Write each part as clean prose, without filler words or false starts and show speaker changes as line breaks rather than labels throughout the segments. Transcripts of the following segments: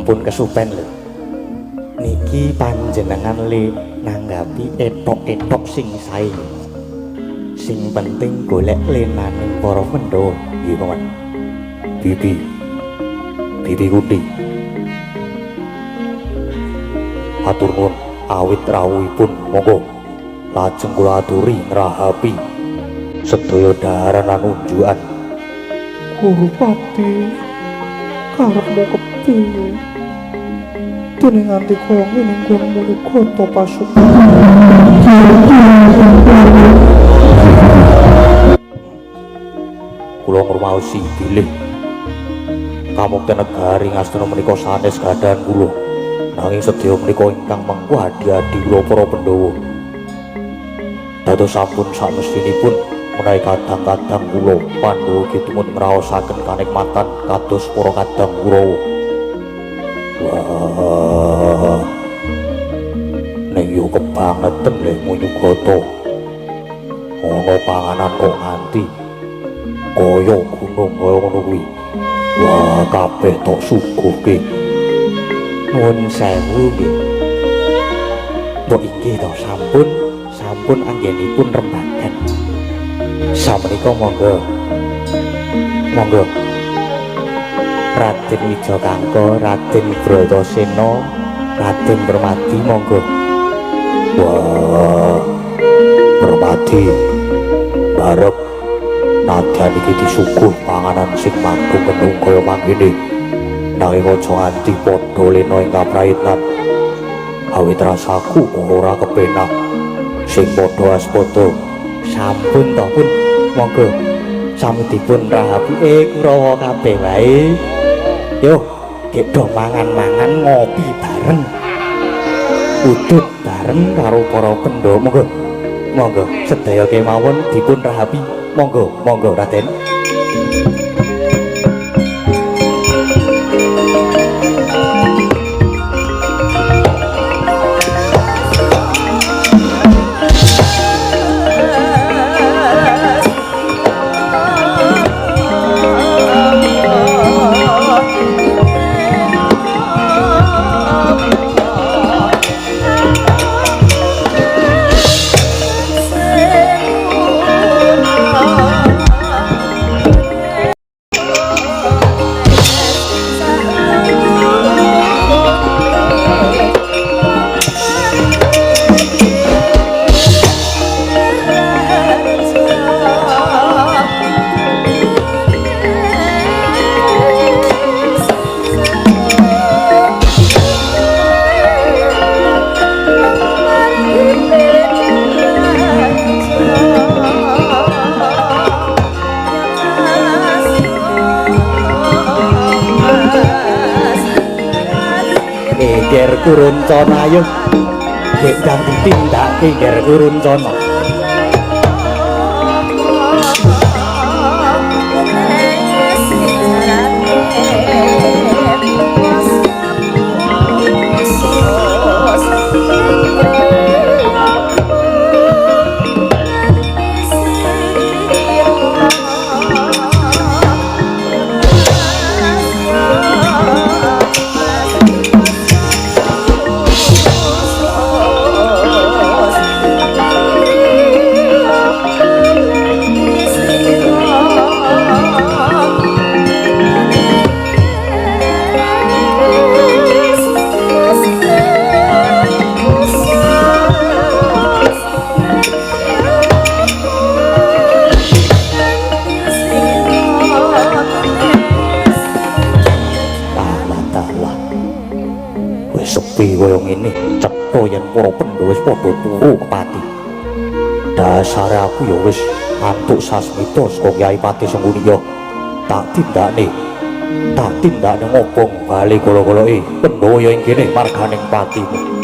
Ampun kesupen lho. Niki panjenengan le nanggapi etok-etok sing sae. Sing penting golek lenaning para Pandhawa, nggih Paman. Bibi Kuti. Atur nuwun awit rawuhipun monggo lajeng kula aturi ngrahapi sedaya dhaharan lan unjukan.
Gurupati karepmu kepiye? Dene nganti kaya ngene kono mule kota pasukan.
Kula ngrumaosi bilih kamukten negari ngastana menika sanes gadahan kula. Nanging sedaya menika ingkang mengku adi-adi kula para Pandhawa. Dados sampun samestinipun menawi kadang-kadang kula Pandhawa kitumun ngraosaken kanikmatan kados para kadang Kurawa. Wah, nek yo kebangetan le Munyugata. Ana panganan kok nganti kaya gunung kaya ngono kuwi. Wah, kabeh tok suguhke. Nuwun sewu nggih. Mbok inggih to sampun anggenipun rembagan. Samenika monggo. Raden Wijakangka, Raden Bratasena, Raden Permadi monggo. Wah, Permadi barep nadyan iki disuguh panganan sing manggung-mendung kaya mangkene. Nanging aja nganti padha lena ing kaprayitnan. Awit rasaku ora kepenak. Sing padha aspada sampun to pun monggo sami dipun rahapi Kurawa kabeh wae. Yo, kita mangan-mangan ngopi bareng. Udut bareng karo para Pandhawa. Monggo sedaya kemawon dipun rahapi. Monggo Raden. ger kuruncana ayo gedang ditindake ger kuruncana sepi kaya ngene cetha yen para pendhawa wis padha turu kepati dasare aku ya wis antuk sasmita saka Kyai Pati Sengkuniya tak tindakne ngobong bali kala-kalake pendhawa ing kene marganing patimu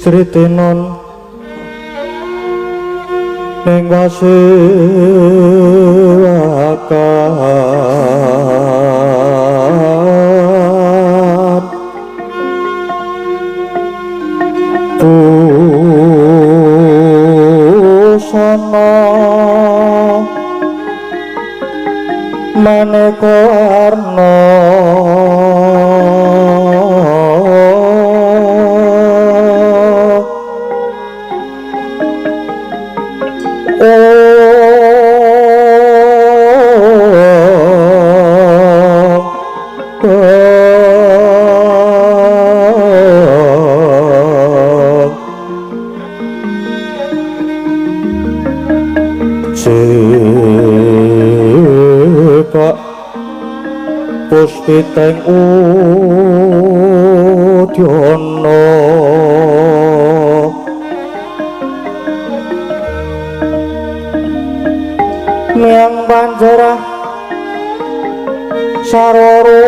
Sritenon ning wasewakan busana maneka warna Puspiteng udyono miang banjara saroro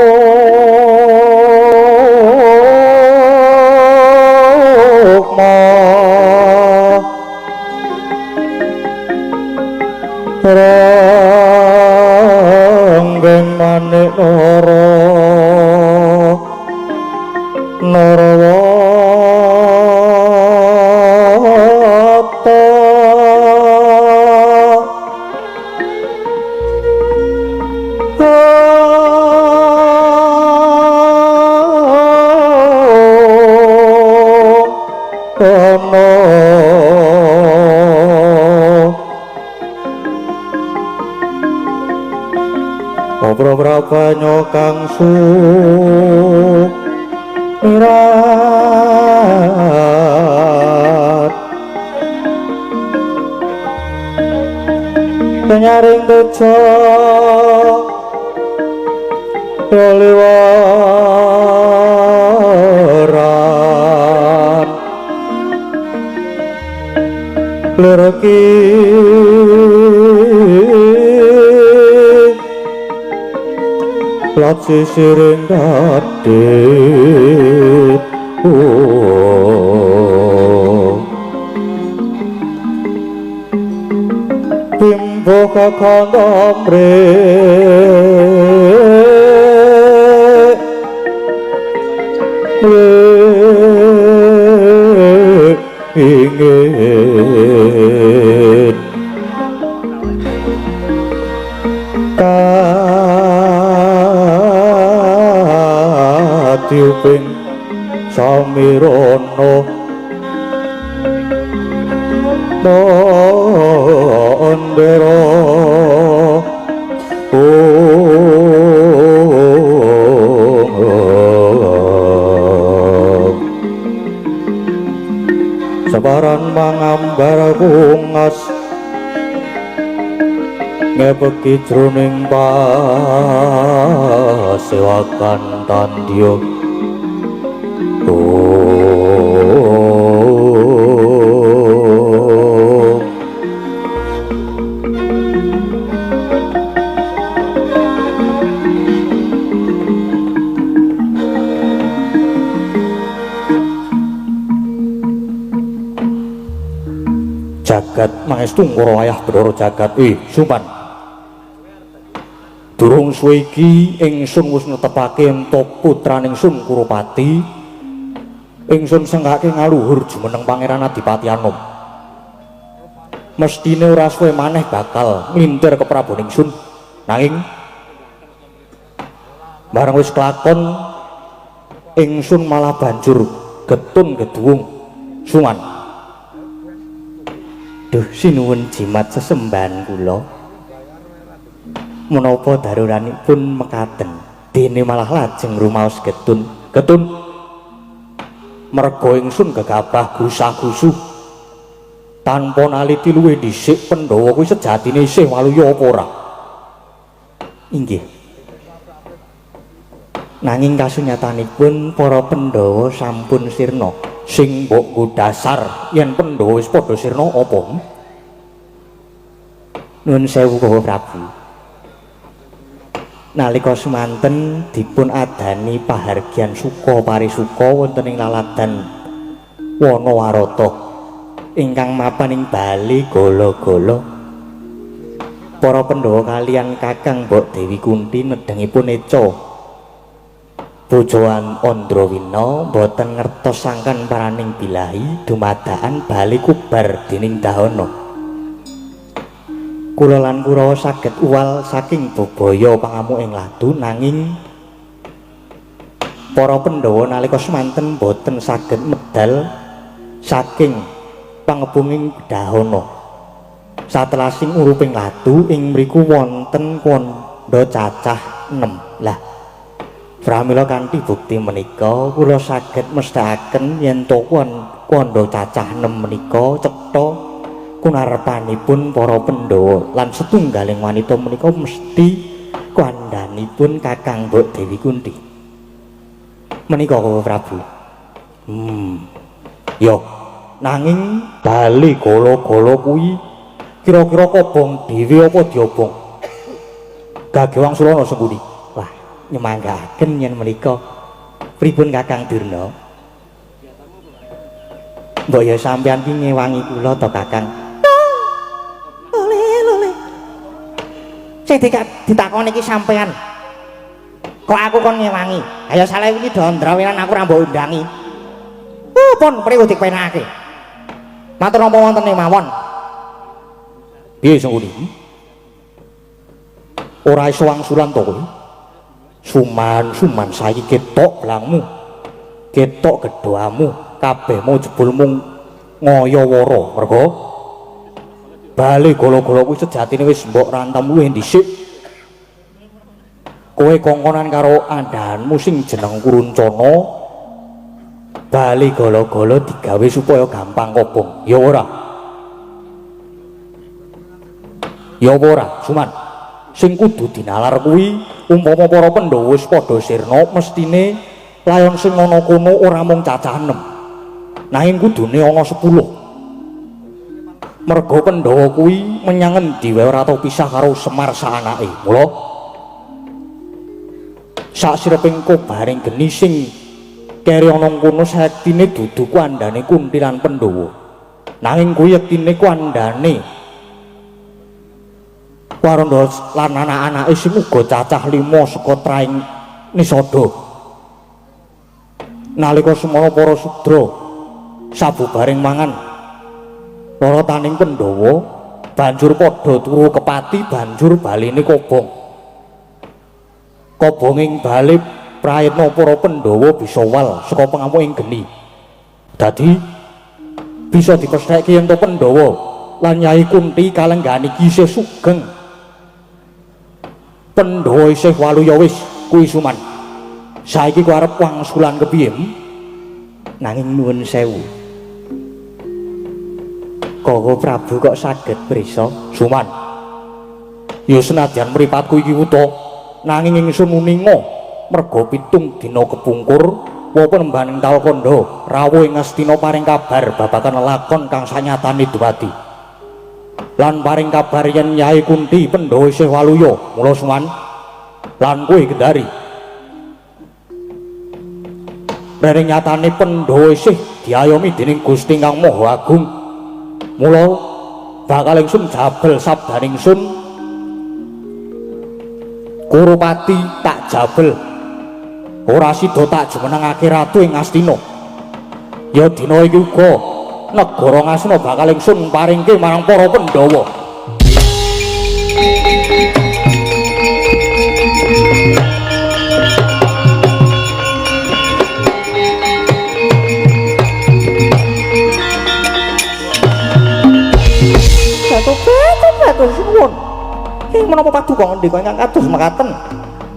renggeng manik Narawata Obro-obro nyokang mirat penyaring tejo liwaran lereki lat sisiring dadit bimbo kakandomre ingin tiuping samirono mondero sebaran mangambar bungas ngepeki jroning pasewakan tandya jagat mangestu para wayah Bathara Jagat Suman durung suwe iki ingsun wis netepake ento putraning Sun Kurupati ingsun senggake ngaluhur jumeneng Pangeran Adipati Anom mestine ora suwe maneh bakal nglintir ke Prabu Ningsun nanging bareng wis kelakon ingsun malah banjur getun geduwung Suman. Duh sinuwun jimat sesembahan kula menapa daruranipun mekaten dene malah lajeng rumaos getun merga ingsun gegabah gusah-gusuh tanpa naliti luwih dhisik Pandhawa kuwi sejatine isih waluya apa ora inggih nanging kasunyatanipun para Pandhawa sampun sirna sing mbok dasar yen Pandhawa wis padha sirna apa nuwun sewu Bapak Prabu nalika semanten dipun adani pahargyan suka parisuka wonten ing laladan wana warata ingkang mapan ing Bali gala-gala para Pandhawa kaliyan Kakang Mbok Dewi Kunthi nedhengipun eca bojoan Andrawina boten ngertos sangkan paraning bilahi dumadakan bali kubar dening Dahana. Kula lan Kurawa saged uwal saking bebaya pangamuk ing ladu nanging para Pandhawa nalika semanten boten saged medal saking pangebunging Dahana. Satelasing uruping ladu ing mriku wonten kandha cacah 6. Lah pramila kanthi bukti menika kula saged mesthekaken yen to kandha cacah 6 menika cetha kunarepanipun para Pandhawa lan setunggaling wanita menika mesti kandhanipun Kakang Mbok Dewi Kunthi. Menika Bapak Prabu. Yo nanging bali gala-gala kuwi kira-kira kobong dhewe apa diobong? Gagewang Sulana sengkuni. Wah, nyemanggaken yen menika pripun Kakang Durna? Mbok ya sampeyan ki ngewangi kula to Kakang. Lole. Sing ditakoni iki sampeyan. Kok aku kon ngewangi? Ayo salah iki Dondrawinan aku ra mbok undangi. Pun priwe dipenake. Matur napa wonten mawon? Piye sengkuni? Ora iso wangsulan to kowe? Suman saiki ketok blangmu. Ketok gedhoamu, kabehmu jebulmu ngaya-wara. Merga bali gala-gala kuwi sejatine wis mbok rantem luwih dhisik. Kowe kongkonan karo andhanmu sing jeneng Kuruncana. Bali gala-gala digawe supaya gampang kobong. Ya ora? Ya ora, Suman. Sing kudu dinalar kuwi umpama para Pandhawa wis padha sirna mestine layon sing ana kono ora mung cacah 6. Nanging kudune ana 10. Merga Pandhawa kuwi menyang endi wae ora tau pisah karo Semar saanake. Mula sak sireping kobaring geni sing keri ana kono sektine dudu kandhane Kunthi lan Pandhawa. Nanging kuwi yektine kandhane Waranda lan anak-anake sing uga cacah 5 saka traing Nisada. Nalika semana para Sudra sabubaring mangan larataning Pandhawa banjur padha turu kepati banjur balene kobong. Kobonging bali prayitna para Pandhawa bisa wal saka pangamuking geni. Dadi bisa dipestheke yen to Pandhawa lan Nyai Kunthi kalenggane iki isih sugeng. Pandhawa isih waluya wis kuwi Suman. Saiki ku arep wangsulan kepiye? Nanging nuwun sewu. Kawa Prabu kok saged prisa, Suman. Ya senadyan mripatku iki wuta, nanging ingsun uninga merga 7 dina kepungkur wa penembaning Talkanda rawuh ing Astina paring kabar babagan lakon kang sanyatane dumadi. Lan paring kabar yen Nyai Kunthi Pandhawa isih waluya. Mula Suman lan kowe Gendari rering nyatane Pandhawa isih diayomi dening Gusti Kang Maha Agung. Mula bakal ingsun jabel sabdaning ingsun Kurupati tak jabel ora sida tak jumenengake ratu ing Astina. Ya dina iki uga negara Ngastina bakal ingsun paringke marang para Pandhawa. Betul suwun. Ing menapa paduka ngendika ingkang kados mekaten?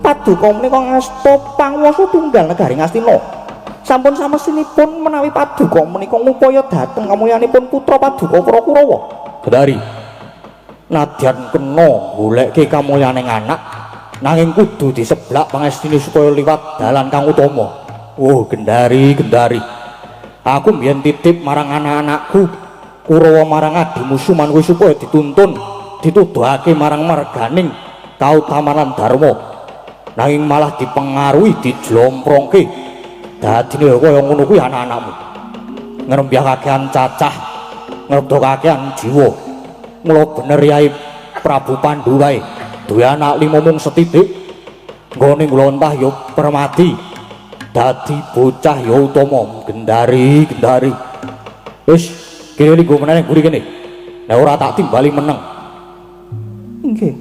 Paduka menika ngasta pangwasa tunggal negari Ngastina. Sampun samestinipun menawi paduka menika ngupaya dhateng kamulyanipun putra paduka para Kurawa. Gendari. Nadyan kena goleke kamulyaning anak, nanging kudu diseblak pangestine supaya liwat dalan kang utama. Oh, Gendari. Aku mbiyen titip marang anak-anakku Kurawa marang adimu Suman kuwi supaya dituntun, dituduhake marang marganing kautamanan dharma. Nanging malah dipengaruhi dijlomprongke. Dadine kaya ngono kuwi anak-anakmu.
ngrembyahaken cacah ngrebdokaken jiwa. Mula bener Yai Prabu Pandhu wae duwe anak 5 mung setitik. Nggone kula entah ya permati dadi bocah ya utama gendari. Wis kene linggo meneh mburi kene. Nek ora tak timbali meneng.
Nggih.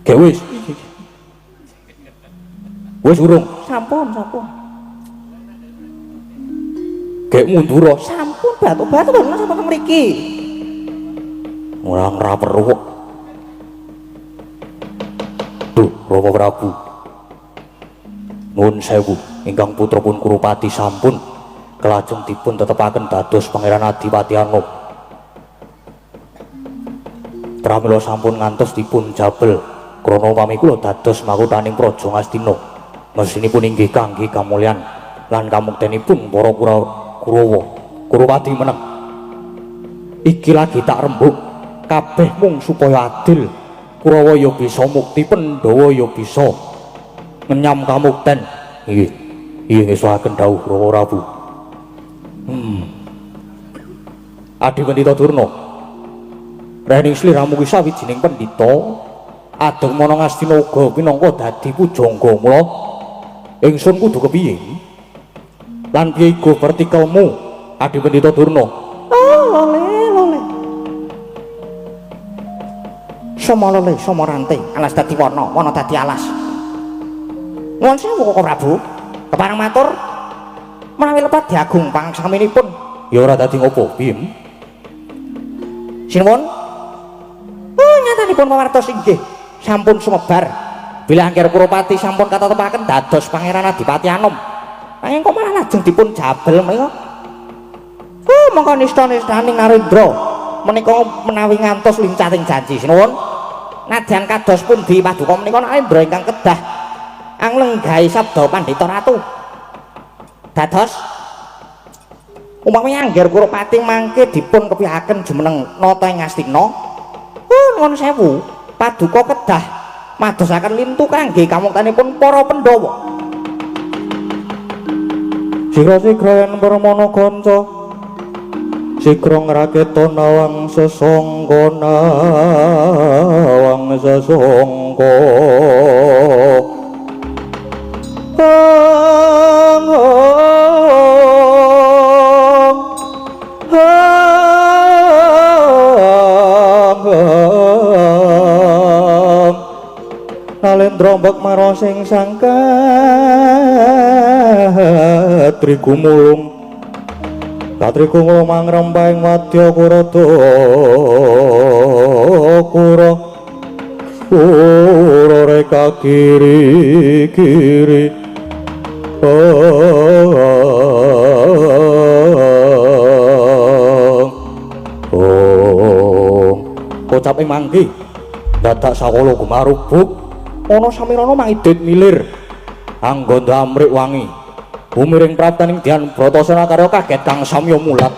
Ge wis. Wis urung.
Sampun.
Gek mundur.
Sampun batu-batu kok sampeyan mriki.
Ora weruh. Duh, Rama Prabu. Nuwun sewu, ingkang putrapun Kurupati sampun kelajeng dipun tetepaken dados Pangeran Adipati Anom. Pramila sampun ngantos dipun jabel krana upami kula dados makuthaning Praja Ngastina. Mesinipun inggih kangge kamulyan lan kamuktenipun para Kurawa, Kurupati meneng. Iki lagi tak rembug kabeh mung supaya adil. Kurawa ya bisa mukti, Pandhawa ya bisa ngenyam kamukten. Nggih. Inggih ngesuhaken dawuh Rama Prabu. Adi Pendhita Durna. Rening sliramu ki sawijining pendhita adeng mana Ngastina uga pinangka dadi pujangga. Mula ingsun kudu kepiye? Lan piye iku vertikalmu Adi Pendhita Durna?
Lole. Sama rantai, alas dadi warna dadi alas. Nuwun sewu Koko Prabu. Kepareng matur menawi lepat diagung pangsaminipun.
Ya ora dadi ngopo, Bim?
Sinuwun. Nyatanipun pawartos inggih sampun sumebar. Bila angger Kurupati sampun katetepaken dados Pangeran Adipati Anom. Nanging kok malah lajeng dipun jabel menika. Mongko nista-nistaning Narendra menika menawi ngantos lincating janji. Sinuwun. Nadyan kados pundi Paduka menika Narendra ingkang kedah anglenggahi sabda Pandhita Ratu. Dados umpami angger Kurupati mangke dipun kepihaken jumeneng nata ing Ngastina. Nuwun sewu, Paduka kedah madosaken lintu kangge kamuktanipun para Pandhawa.
Sigra-sigra yen permana kanca sigra ngraketa nawang sesangga Nalendra mbek marosing sangkatri gumulung Katri kumul mangrempeng wadya kurada kura reka kiri kocap ing mangki dadak sakala gumarubuk ana samirana mangidit milir anggonda amrik wangi umiring praptaning Dyan Bratasena karya kaget kang samya mulat.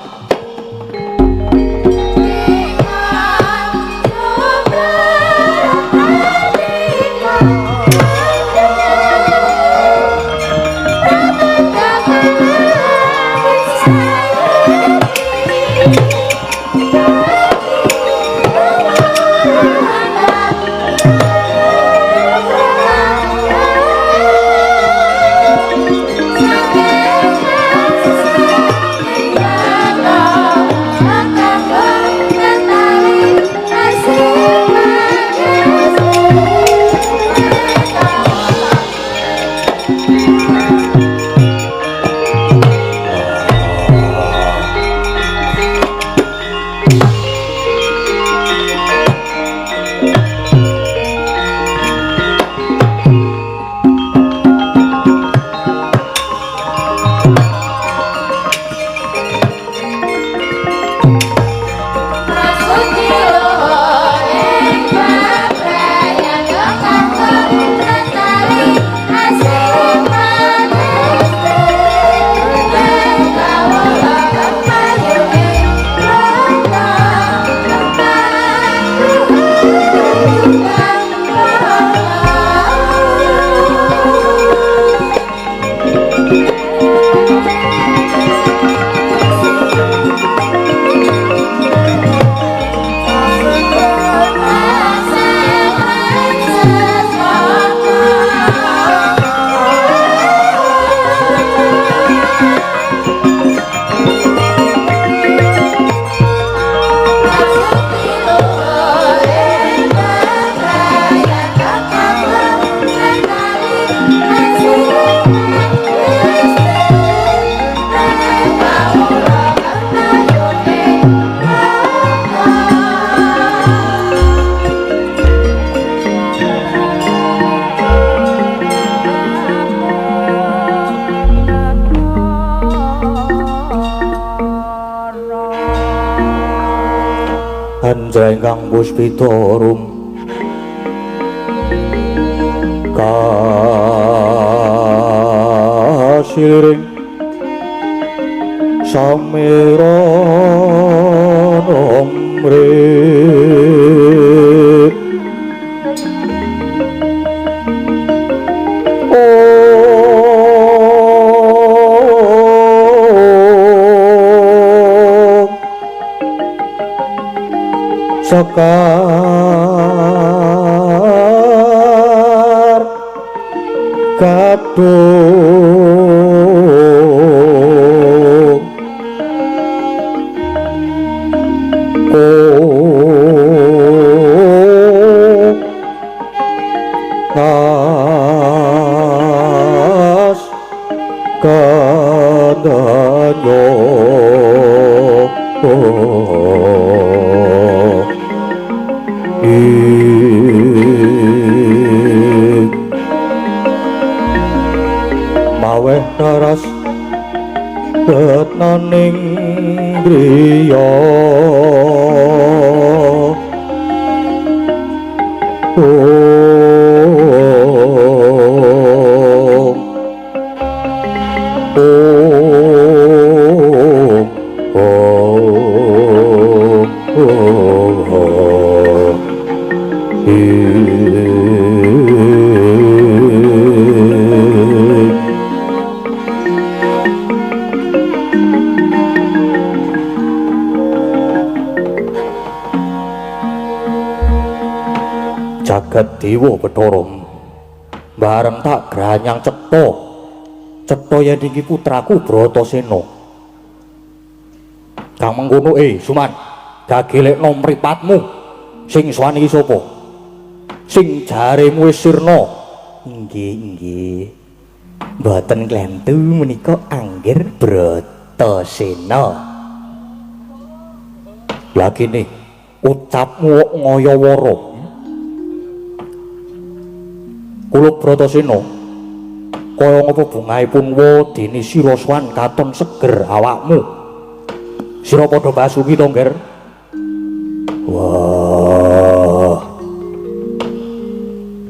njrenggang puspita rum kasiring samira nomre sekar kadung nas kadanyo maweh daras retnaning griya jagat dewa Bathara bareng tak granyang cetha yen iki putraku Bratasena kang mengkono Suman gagelekno mripatmu sing suwan iki sapa sing jaremu wis sirna inggih mboten klentu menika Angger Bratasena lakine ucapmu ngaya-wara kula Bratasena kaya ngapa bungaipun wa dene sira swan katon seger awakmu sira padha basuki to Ngger wah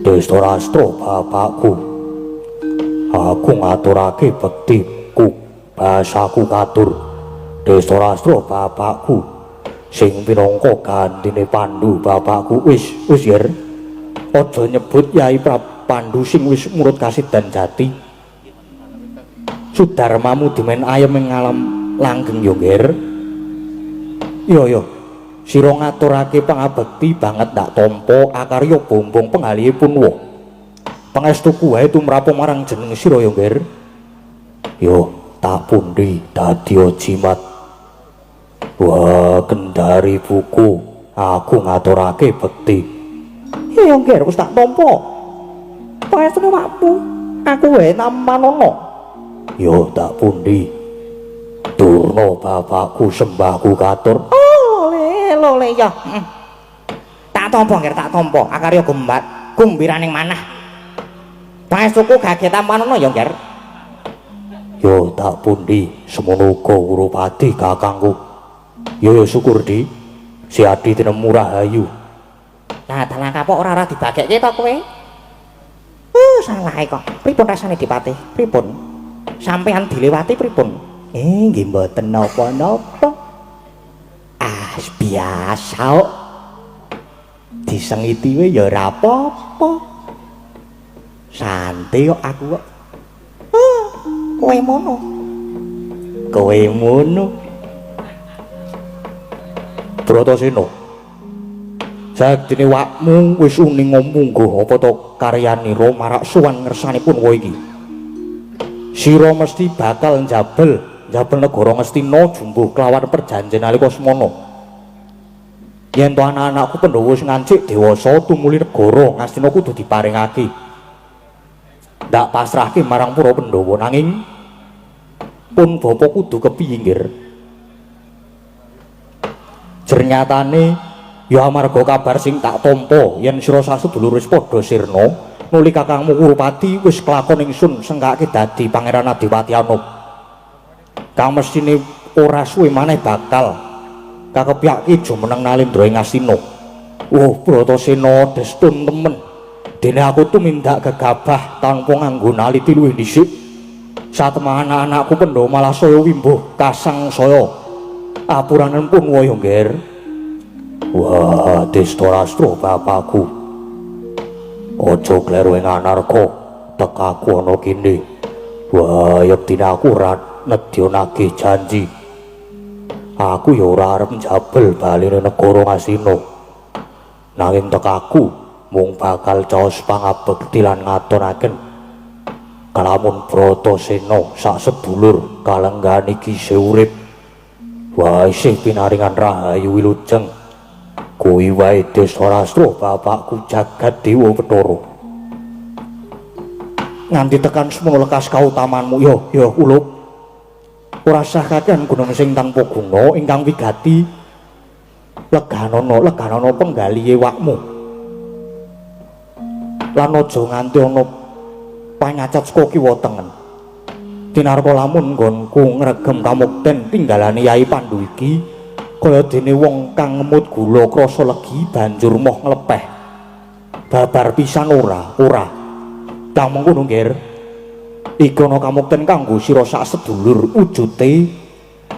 Dhestharastra bapakku aku ngaturake bektiku basaku katur Dhestharastra bapakku sing pinangka gandine Pandhu bapakku wis Yer aja nyebut Yai Pandu sing wis murut kasidan jati Sudarmamu dimen ayem ing alam langgeng yo Ngger yo sira ngaturake pangabekti banget ndak tampa akarya bombong penggalihipun wa pangestuku wae tumrap marang jeneng sira yo Ngger yo tak pundi dadi jimat wah kendari buku aku ngaturake bekti yo Ngger wis tak tampa pangestune wakmu aku wae namanono yo tak pundi Durna bapakku sembahku katur lole ya tak tampa Ngger tak tampa akarya gumbiraning manah pangestuku gaget tamanono ya Ngger yo tak pundi semono uga Urupati kakangku yo syukur di si Adi tinemu rahayu nah dalan kapok ora dibagekke to kowe salah kok pripun rasane dipatih pripun sampean dilewati pripun nggih mboten napa-napa biasa kok disengiti wae ya ora apa-apa santai kok aku kok kowe mono Bratasena sadene wakmu wis uning mungguh apa to karyanira marak suwan ngersanipun kowe iki sira mesti bakal njabel negara Ngastina jumbuh kelawan perjanjian nalika semana yen to anak-anakku Pandhawa sing ngancik dewasa tumuli negara Ngastina kudu diparingake ndak pasrahke marang para Pandhawa nanging pun bapa kudu kepiye Ngger jernyatane ya amarga kabar sing tak tampa yen sira sasedulur wis padha sirna nuli kakangmu Urupati wis kelakon ingsun senggake dadi Pangeran Adiwati Anup kang mestine ora suwe maneh bakal
kakepyak ki jumeneng Nalindra ing Astina. Oh, Bratasena destun temen. Dene aku tumindak gegabah tanpa nganggo naliti luwih dhisik. Satemah anak-anakku Pandhawa malah saya wimbuh kasangsaya. Apuranen pun waya ngger. Wah, Destarastra bapakku. Aja kleru ing anarka, tekaku ana kene. Wah, yektine aku ora nedya nagih janji. Aku ya ora arep njabel balene negara Ngastina. Nanging tekaku mung bakal caos pangabekti lan ngatonaken kalamun Bratasena sak sedulur kalenggan iki isih urip. Wah, isih pinaringan rahayu wilujeng. Kuwi wae Destarastra bapakku jagat dewa Bathara. Nganti tekan semono lekas kautamanmu ya Ulup. Ora sah kakehan gunung sing tanpa guna ingkang wigati leganana penggali ewakmu. Lan aja nganti ana panyacat saka kiwa tengen. Tinarpa lamun nggonku ngregem kamukten tinggalane Yai Pandhu iki kaya dene wong kang ngemut gula krasa legi banjur moh nglepeh. Babar pisan ora. Kang mengkono nggir. Iku ana kamukten kanggo sira sak sedulur wujute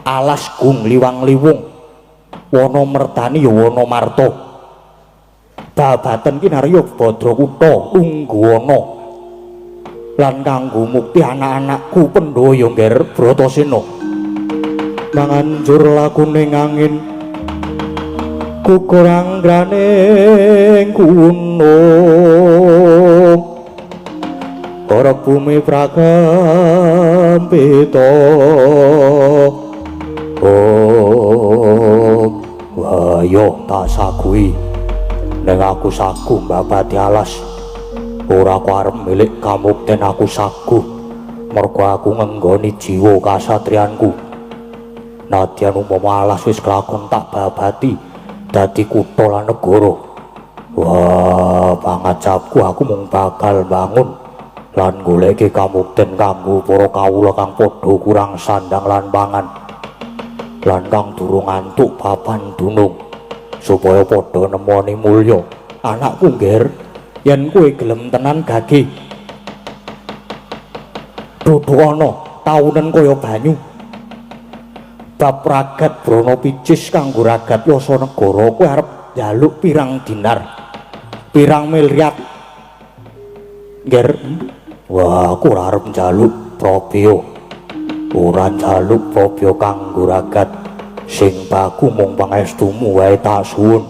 alas gung liwang-liwung. Wana mertani ya wana marta. Babaten kinarya Badrakutha Ungguwana. Lan kanggo mukti anak-anakku Pandhawa ya ngger Bratasena. Manganjur lakuning angin kukurang graning gunung. Ora bumi prakampita. Wayo tak sagui neng aku sagu mbabati alas. Ora aku arep milik kamukten aku sagu mergo aku ngenggoni jiwa kasatriyanku. Nadyan umpama alas wis kelakon tak babati dadi kutha lan negara. Wah, pangajabku aku mung bakal bangun lan goleki kamukten kanggo para kawula kang padha kurang sandang lan pangan lan kang durung antuk papan dunung supaya padha nemoni mulya. Anakku ngger, yen kowe gelem tenan gage dudu ana taunen kaya banyu bab ragat brana picis kanggo ragat yasa negara kowe arep njaluk pirang dinar pirang miliar ngger. Wah, aku ora arep njaluk probya. Ora njaluk probya kanggo ragat. Sing baku mung pangestumu wae tak suwun.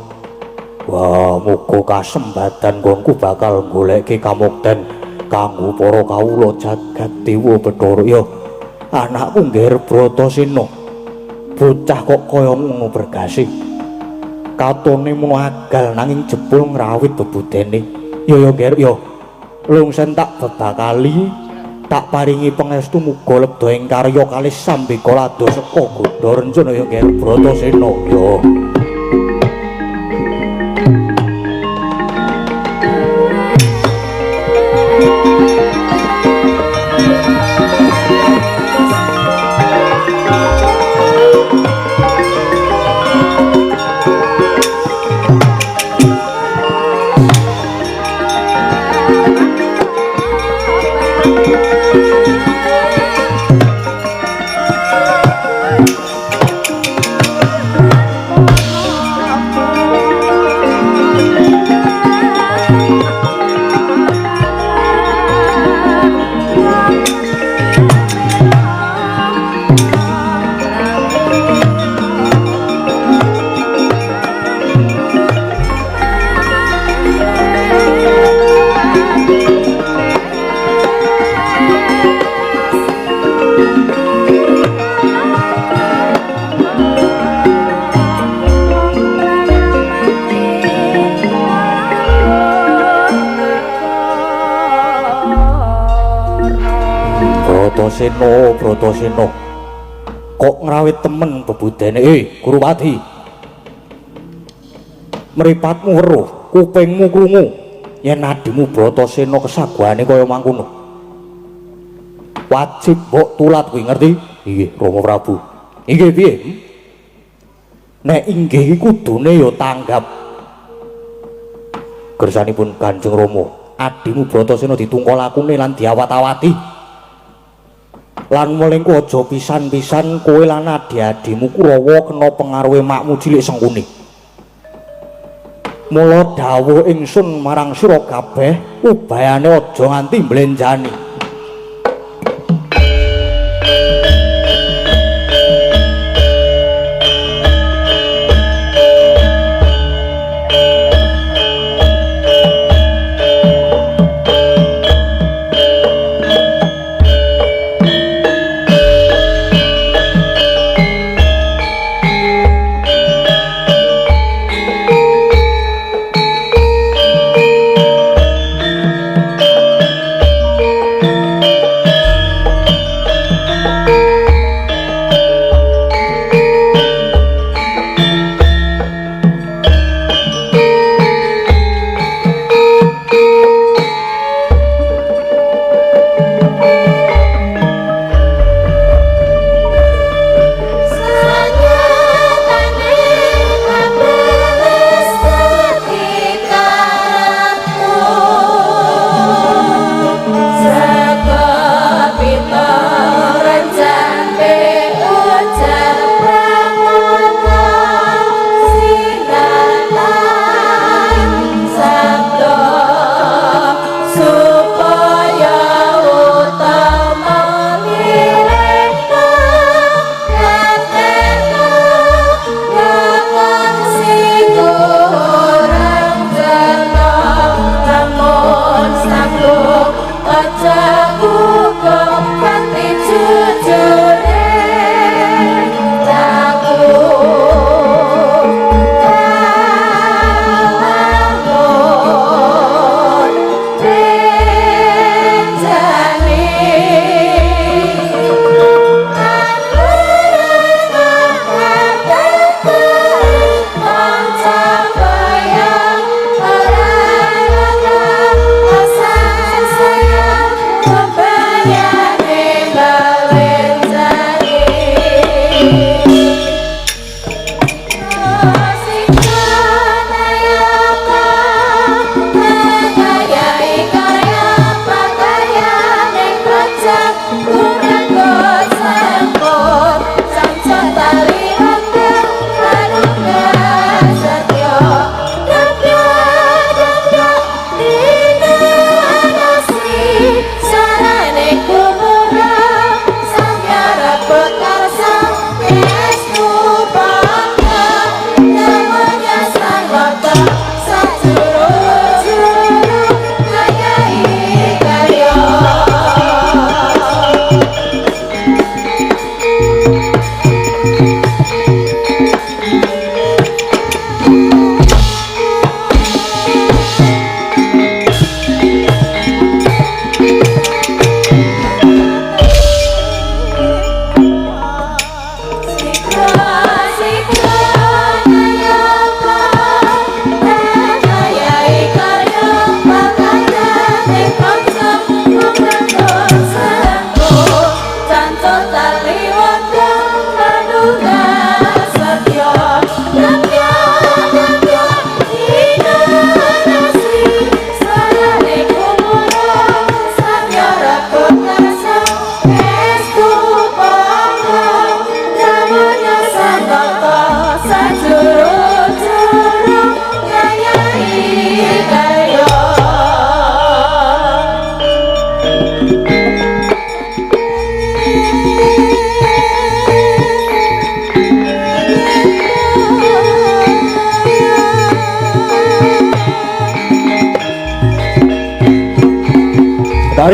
Wah, muga kasembadan nggonku bakal goleki kamukten kanggo para kawula jagat dewa Bathara. Ya, anakku ngger Bratasena. Bocah kok kaya ngono bergasih. Katone mung agal nanging jebul ngrawit bebudene. Ya ngger ya. Lungsen tak bebakali tak paringi pangestu muga lebda ing karya kalih sambika lados seka Gondha Rencana ya ngger Bratasena ya. Bratasena kok ngrawit temen bebudene. Guruwati, mripatmu weruh, kupingmu krungu yen adimu Bratasena kesaguhane kaya mangkono. Wajib mbok tulat kuwi, ngerti? Inggih Rama Prabu. Inggih piye?
nek inggih kudune ya tanggap. Gersanipun Kanjeng Rama, adimu Bratasena ditungkol lakune lan diawat-awati. Lan mulengku aja pisan-pisan kowe lan adi-adimu Kurawa kena pengaruhe makmu cilik Sengkuni. Mula dawuh ingsun marang sira kabeh, ubayane aja nganti mblenjani.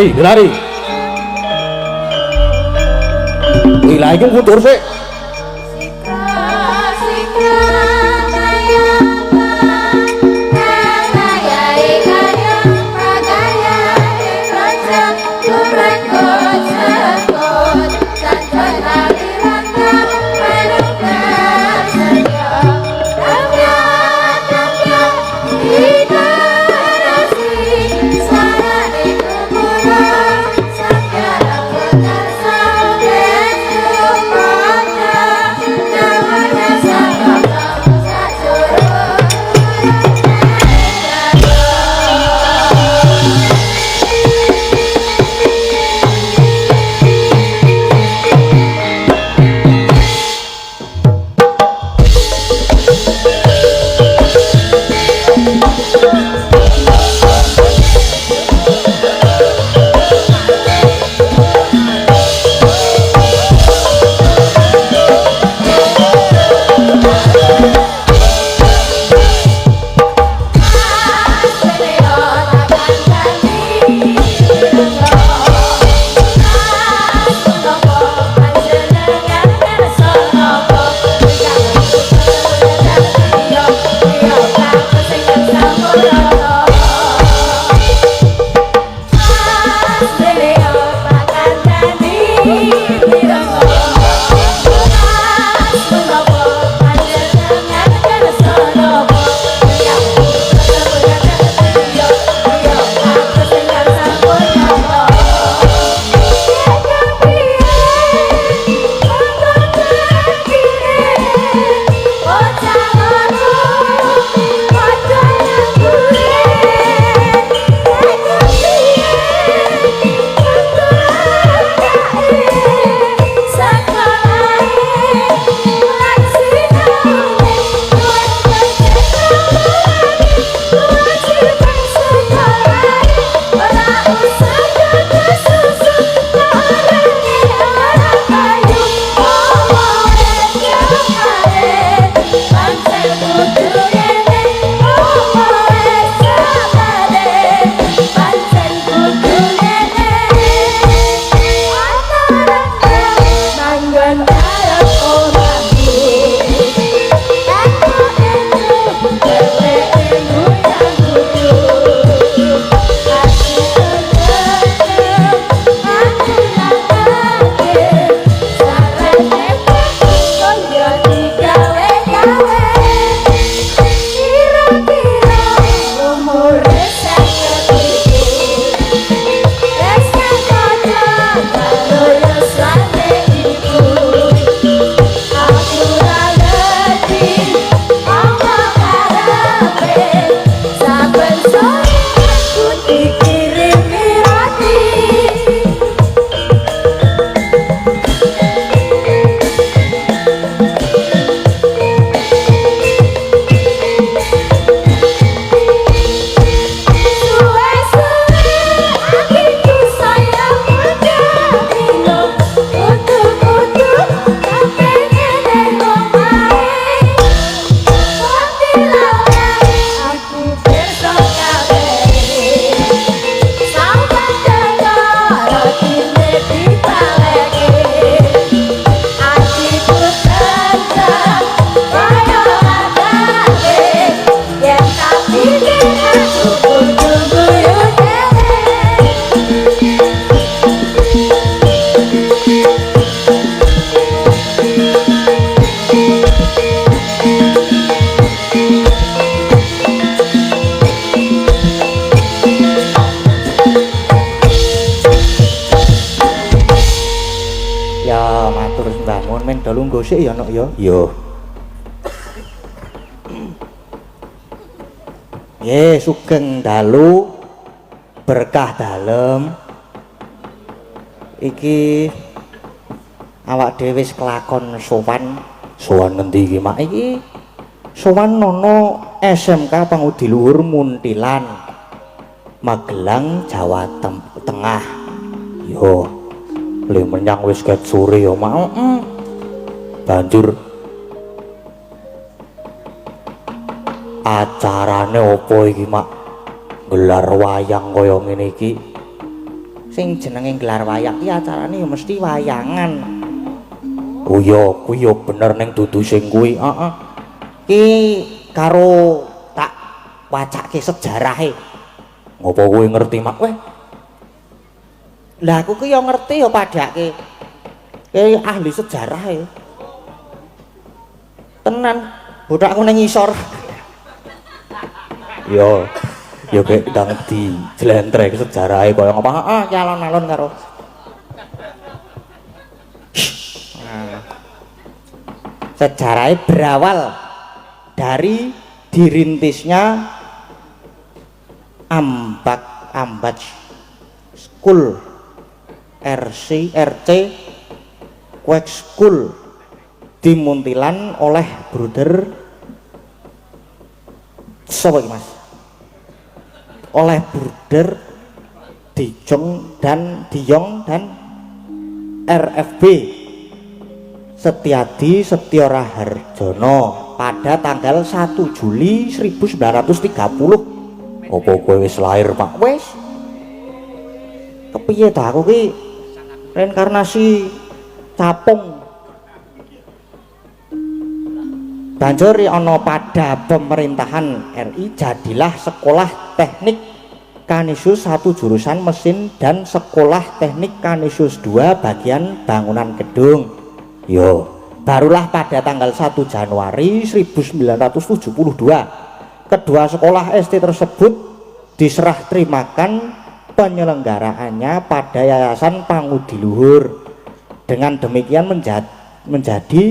Gelari. Wilayah itu mundur sih.
mohon men dalu gosik ya nok ya.
Yo.
Nggih, sugeng dalu berkah dalem. Iki awak dhewe wis kelakon sowan.
Sowan ngendi iki, Mak?
Iki sowan nono SMK Pangudi Luhur Muntilan, Magelang, Jawa Tengah.
Yo. Le menyang wis ket sore ya, Mak. Banjur acarane opo iki, Mak? Gelar wayang kaya ngene iki.
Sing jenenge gelar wayang iki acarane ya mesti wayangan.
Oh iya, kuwi ya bener ning dudu sing kuwi.
Heeh. Ki karo tak wacake sejarahe.
Ngopo kowe ngerti, Mak?
Weh. Lah aku ki ya ngerti ya padake. Ki ahli sejarah ya. Tenan, bodakku ning ngisor.
Yo. Ya kayak ndang di jlentrek sejarahe kaya ngapa?
Heeh, ki alon-alon karo. Nah. Sejarahnya berawal dari dirintisnya Ambat School RC Quake School di Muntilan oleh Bruder siapa iki Mas? Oleh Bruder Dijong dan RFB Setiadi Setyo Raharjono pada tanggal 1 Juli 1930.
Apa kowe wis lahir, Pak?
Wes kepiye ta aku ki reinkarnasi capung. Banjur ana pada pemerintahan RI jadilah Sekolah Teknik Kanisius 1 jurusan mesin dan Sekolah Teknik Kanisius 2 bagian bangunan gedung.
Yo.
Barulah pada tanggal 1 Januari 1972 kedua sekolah SD tersebut diserah terimakan penyelenggaraannya pada Yayasan Pangudi Luhur. Dengan demikian menjadi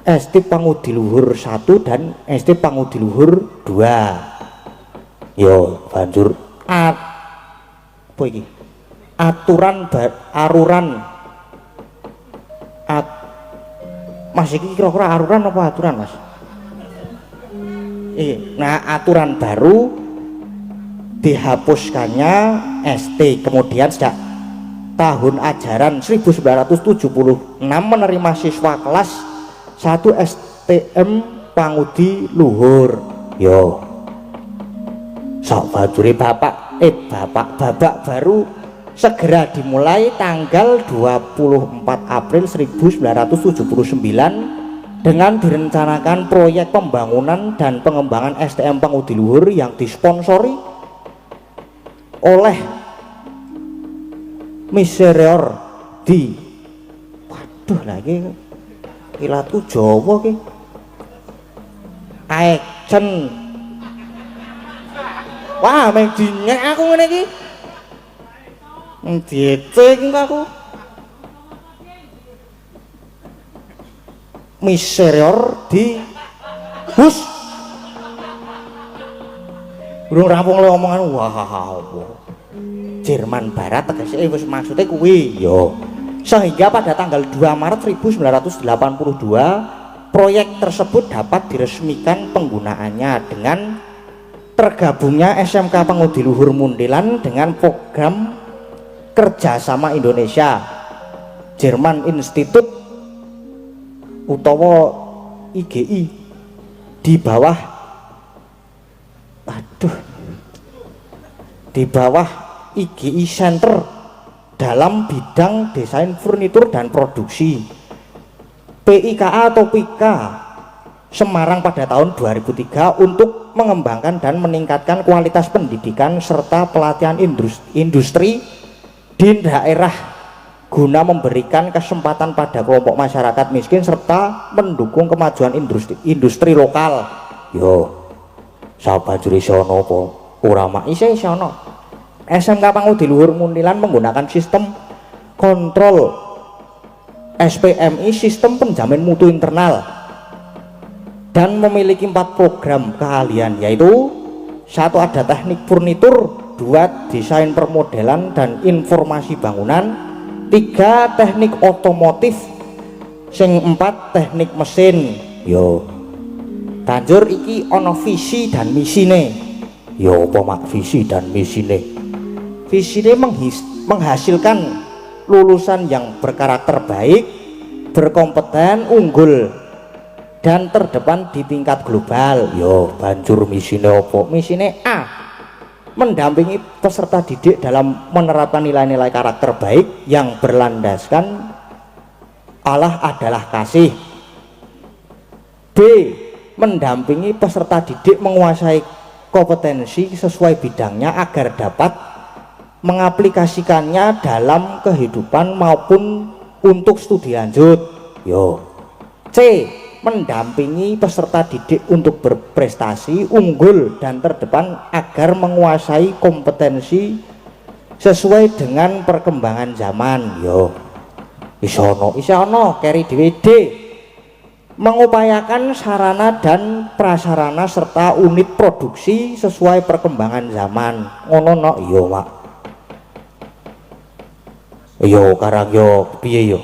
SD Pangudi Luhur 1 dan SD Pangudi Luhur 2.
Yo, banjur
Apa iki? Mas iki kira-kira aruran apa aturan, Mas? Nah, aturan baru dihapuskannya ST, kemudian sejak tahun ajaran 1976 menerima siswa kelas 1 STM Pangudi Luhur.
yo.
Sak bajure babak baru segera dimulai tanggal 24 April 1979 dengan direncanakan proyek pembangunan dan pengembangan STM Pangudi Luhur yang disponsori oleh Miserior di waduh lagi kilatu Jawa ki Aekchen. Wah, meng dinyek aku ngene iki. Diecing aku. Miserior di Hus. Urung rampung le omongan wah apa. Jerman Barat tegese wis maksude kuwi.
Yo.
Sehingga pada tanggal 2 Maret 1982 proyek tersebut dapat diresmikan penggunaannya dengan tergabungnya SMK Pangudi Luhur Muntilan dengan program kerjasama Indonesia Jerman Institute utawa IGI di bawah IGI Center dalam bidang desain furnitur dan produksi. PIKA atau PIKA Semarang pada tahun 2003 untuk mengembangkan dan meningkatkan kualitas pendidikan serta pelatihan industri di daerah guna memberikan kesempatan pada kelompok masyarakat miskin serta mendukung kemajuan industri lokal.
Yo. Sabajure sono apa?
Ora mak isih sono. SMK Pangudi Luhur Muntilan menggunakan sistem kontrol SPMI sistem penjamin mutu internal dan memiliki 4 program keahlian, yaitu 1 ada teknik furnitur, 2 desain permodelan dan informasi bangunan, 3 teknik otomotif, sing 4 teknik mesin. Yo banjur iki ono visi dan misine. Yo apa mak visi dan misine? Visine menghasilkan lulusan yang berkarakter baik, berkompeten, unggul dan terdepan di tingkat global. Yo banjur misine apa? Misine A, mendampingi peserta didik dalam menerapkan nilai-nilai karakter baik yang berlandaskan Allah adalah kasih. B, mendampingi peserta didik menguasai kompetensi sesuai bidangnya agar dapat mengaplikasikannya dalam kehidupan maupun untuk studi lanjut. Yo. C, mendampingi peserta didik untuk berprestasi unggul dan terdepan agar menguasai kompetensi sesuai dengan perkembangan zaman. Yo isono keri DVD, mengupayakan sarana dan prasarana serta unit produksi sesuai perkembangan zaman. Ngono no. Yo mak, yo karang yo piye yo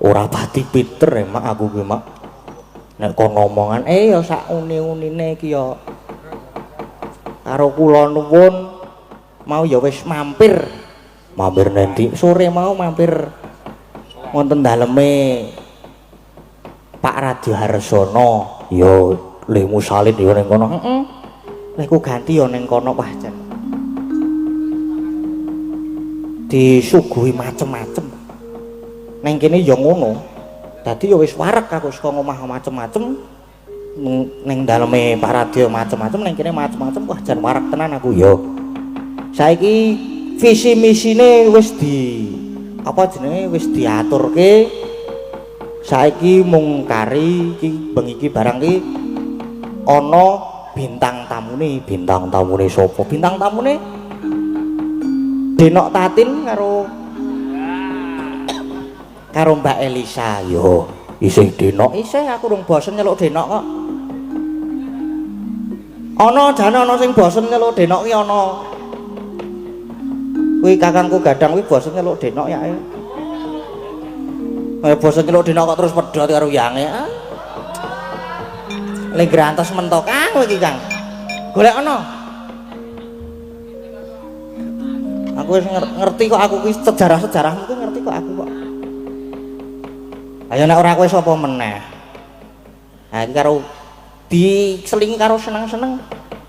ora pati pinter mak aku ki mak, nek kon omongan yo sak uni-unine iki yo karo kula nuwun mau ya wis mampir nanti sore mau mampir wonten daleme Pak Radio Harsono. Yo lemu salin yo ning kono. Lek ku ganti yo ning kono wah jan disuguhi macem-macem. Neng kene yo ngono. Dadi yo wis wareg aku saka ngomah macem-macem. Ning daleme Pak Radio macem-macem, neng kene macem-macem, wah jan wareg tenan aku yo. Saiki visi misine wis di apa jenenge wis diaturke. Saiki mung kari iki bengi iki barang iki ana bintang tamune sapa? Bintang tamune Denok Tatin karo Mbak Elisa. Yo isih Denok, isih aku rung bosen nyeluk Denok kok. Ana jane ana sing bosen nyeluk Denok ki ana. Kuwi kakangku Gadang kuwi bosen nyeluk Denok ya. Bosen nyeluk Denok kok terus pedhot karo yange. Lek grantos mentok Kang kowe iki Kang. Golek ana. Aku wis ngerti kok aku kuwi sejarah-sejarahmu kuwi ngerti kok aku kok. Ayo nek ora kowe sapa meneh. Ha iki karo diselingi karo seneng-seneng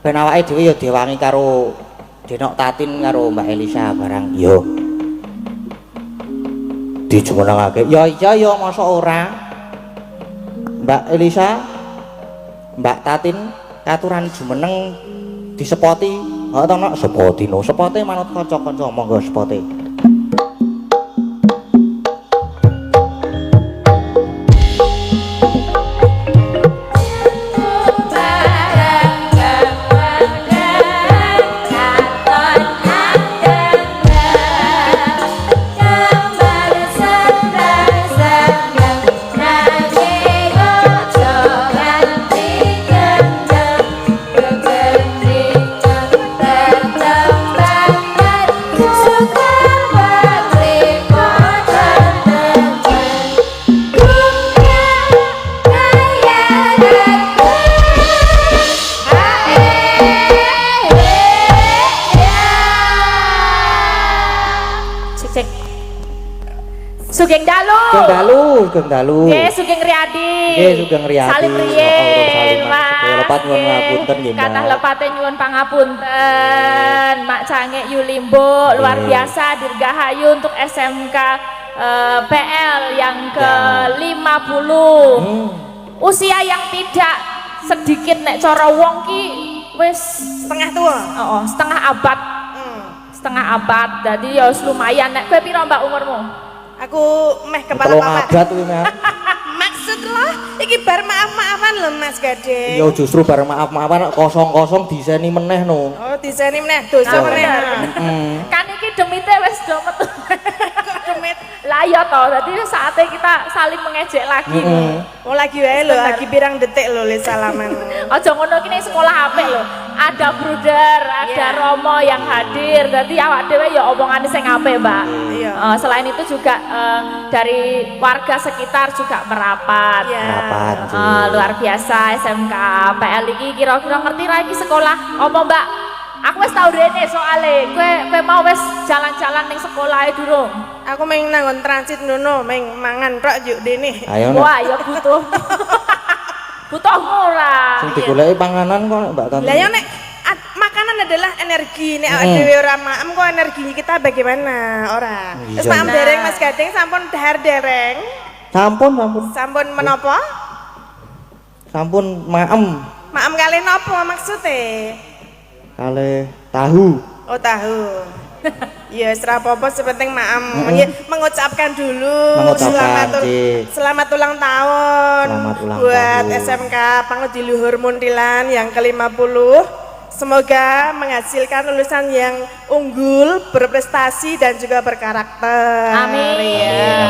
ben awake dhewe ya diwangi karo Denok Tatin karo Mbak Elisa barang. Yo dijumenengake. Ya iya yo masa ora. Mbak Elisa, Mbak Tatin katuran jumeneng disepoti. Heeh to nok sepoti no. Sepote manut kanca-kanca monggo sepote. Sugeng dalu. Nggih, Sugeng Riyadi. Nggih, Sugeng Riyadi. Salim riyin, Mas. Lepat nyuwun ngapunten nggih, Mbak. Kathah lepate nyuwun pangapunten. Mak Cangek Yulimbo luar biasa dirgahayu untuk SMK PL yang ke-50. Usia yang tidak sedikit nek cara wong ki wis setengah tua. Heeh, setengah abad. Setengah abad. Dadi ya lumayan. Nek kowe pira Mbak umurmu? Aku meh kepala papat. Abad kuwi, Mas. Maksud lo iki bar maaf-maafan lho Mas Gading. Ya justru bar maaf-maafan kosong-kosong diseni meneh no. Oh, diseni meneh dosa meneh. Kan iki demite wis do metu. Kok do
tumit.
Lah iya toh, jadi saatnya kita saling mengejek lagi.
Oh lagi wae lho, lagi pirang detik lho le salaman.
Aja ngono iki ning sekolah apik lho. Ada Bruder, ada Romo yang hadir. Jadi awak dhewe ya omongane sing apik, Mbak.
Iya.
Selain itu juga dari warga sekitar juga merapat.
Iya.
Rapat.
Luar biasa SMK PL iki kira-kira ngerti ra iki sekolah apa, Mbak? Aku wis tau rene soale. Kowe mau wis jalan-jalan ning sekolah durung?
Aku main nanggon transit nono, main mangan tok yuk dene.
Ayo
Wah, ya butuh. Butuh murah.
sing digoleki panganan kok Mbak Tanti.
Lah ya nek makanan adalah energi, nek awake dhewe ora maem kok energi kita bagaimana? Ora. Terus maem dereng Mas Gading sampun dahar dereng.
Sampun.
Sampun menapa?
Sampun maem
Maem kali napa maksudnya?
kalih tahu.
Oh tahu. Ya serah apa-apa sepenting maem mengucapkan dulu
Mengucapkan,
selamat ulang tahun
Selamat ulang
buat
tahun.
SMK Pangudi Luhur Muntilan yang ke-50. Semoga menghasilkan lulusan yang unggul, berprestasi dan juga berkarakter.
Amin.
Ya.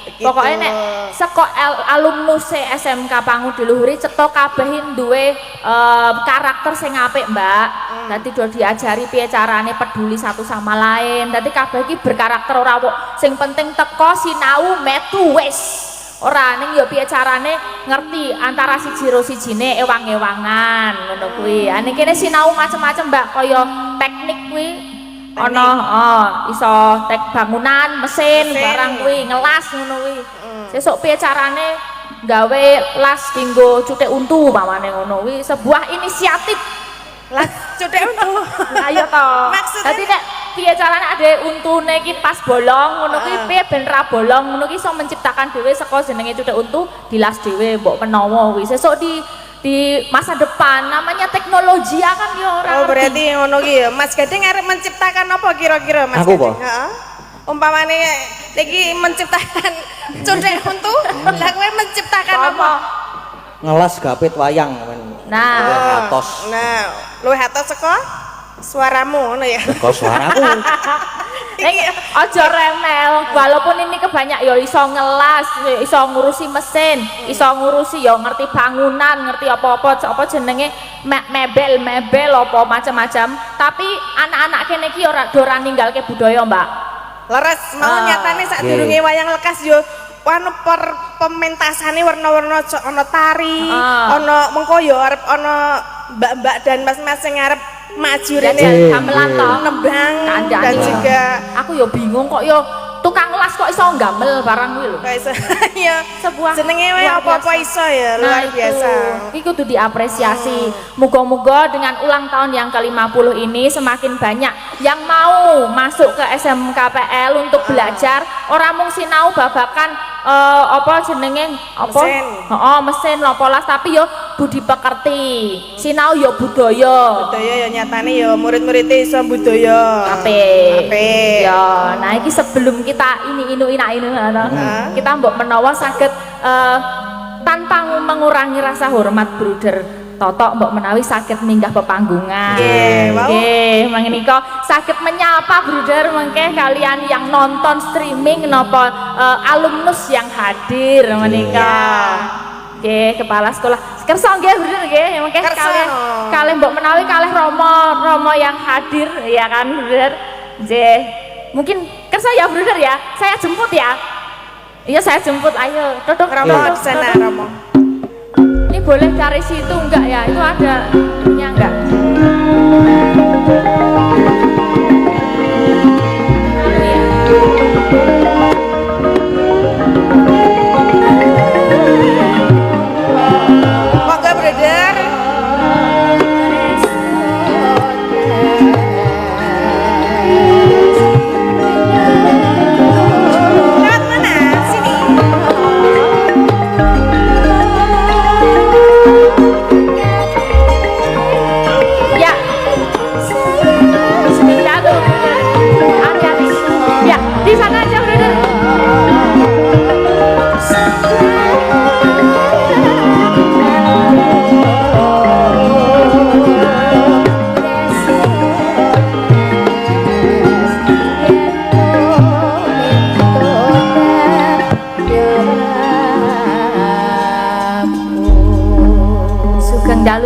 Begitu.
Pokoknya nek saka alumnus SMK Pangudi Luhuri cetok kabeh duwe karakter sing apik, Mbak. Nanti do diajari piye carane peduli satu sama lain. Dadi kabeh iki berkarakter ora kok. Sing penting teko sinau metu wis. Ora ning ya piye carane ngerti antara siji karo sijine ewang-ewangan ngono kuwi. Ning kene sinau macem-macem, Mbak, kaya teknik kuwi ana iso tek bangunan, mesin, barang kuwi, ngelas ngono kuwi. Sesuk piye carane gawe las dinggo cutik untu pamane ngono kuwi sebuah inisiatif.
Lah cutek untuk.
Ayo to.
Maksudnya-
Dadi nek piye carane ade untune iki pas bolong ngono kuwi piye ben ra bolong ngono ki iso menciptakan dhewe saka jenenge cutik untu dilas dhewe mbok menawa kuwi. Sesuk di masa depan namanya teknologi akan ya ora.
Oh berarti ngono ki ya. Mas Gading arep menciptakan apa kira-kira Mas
Aku,
Gading?
Pak?
Heeh. Umpamane iki menciptakan cutek untuk, lah kowe menciptakan apa?
Ngelas gapit wayang
Nah,
atos.
Nah, luwih atos saka suaramu ngono ya.
Kok suaraku
aja remel, walaupun ini kebanyak ya iso ngelas, iso ngurusi mesin, iso ngurusi ya ngerti bangunan, ngerti apa-apa jenenge mebel apa macam-macam. Tapi anak-anak kene iki ora ninggalke budaya, Mbak.
Leres mau nyatane sadurunge wayang lekas yo anu pementasane warna-warna ana tari, ana mengko yo arep ana mbak-mbak dan mas-mas sing arep maju rene
gamelan to
nembang
Kandhane.
dan juga
Aku yo bingung kok yo tukang las kok iso gamel barang kuwi lho.
kayak ya
Sebuah
jenenge wae
luar
apa-apa
biasa.
iso ya luar biasa.
Itu kudu diapresiasi. Moga-moga dengan ulang tahun yang ke-50 ini semakin banyak yang mau masuk ke SMKPL untuk belajar ora mung sinau babakan apa jenenge apa?
Mesin.
Mesin lopolas tapi yo budi pekerti. Sinau yo budaya.
Budaya ya nyatane ya murid-muridnya iso budaya.
Apik.
Apik.
Ya, nah iki sebelum kita ini kita mbok menawa saged tanpa mengurangi rasa hormat Bruder Totok mbok menawi saged minggah pepanggungan.
Nggih, wau.
Nggih, menika saged menyapa Bruder mengke kalian yang nonton streaming napa alumnus yang hadir menika. Nggih, kepala sekolah. Kersa nggih Bruder nggih, mengke
Kersa.
kalih mbok menawi kalih Romo yang hadir ya kan Bruder. Nggih. Mungkin kersa ya Bruder ya. Saya jemput ya. Iya saya jemput, ayo Dodok
Romo di sana Romo.
Ini boleh cari situ enggak ya? Itu ada ininya enggak? Anu ya.
Monggo brother. Lewat mana? Sini.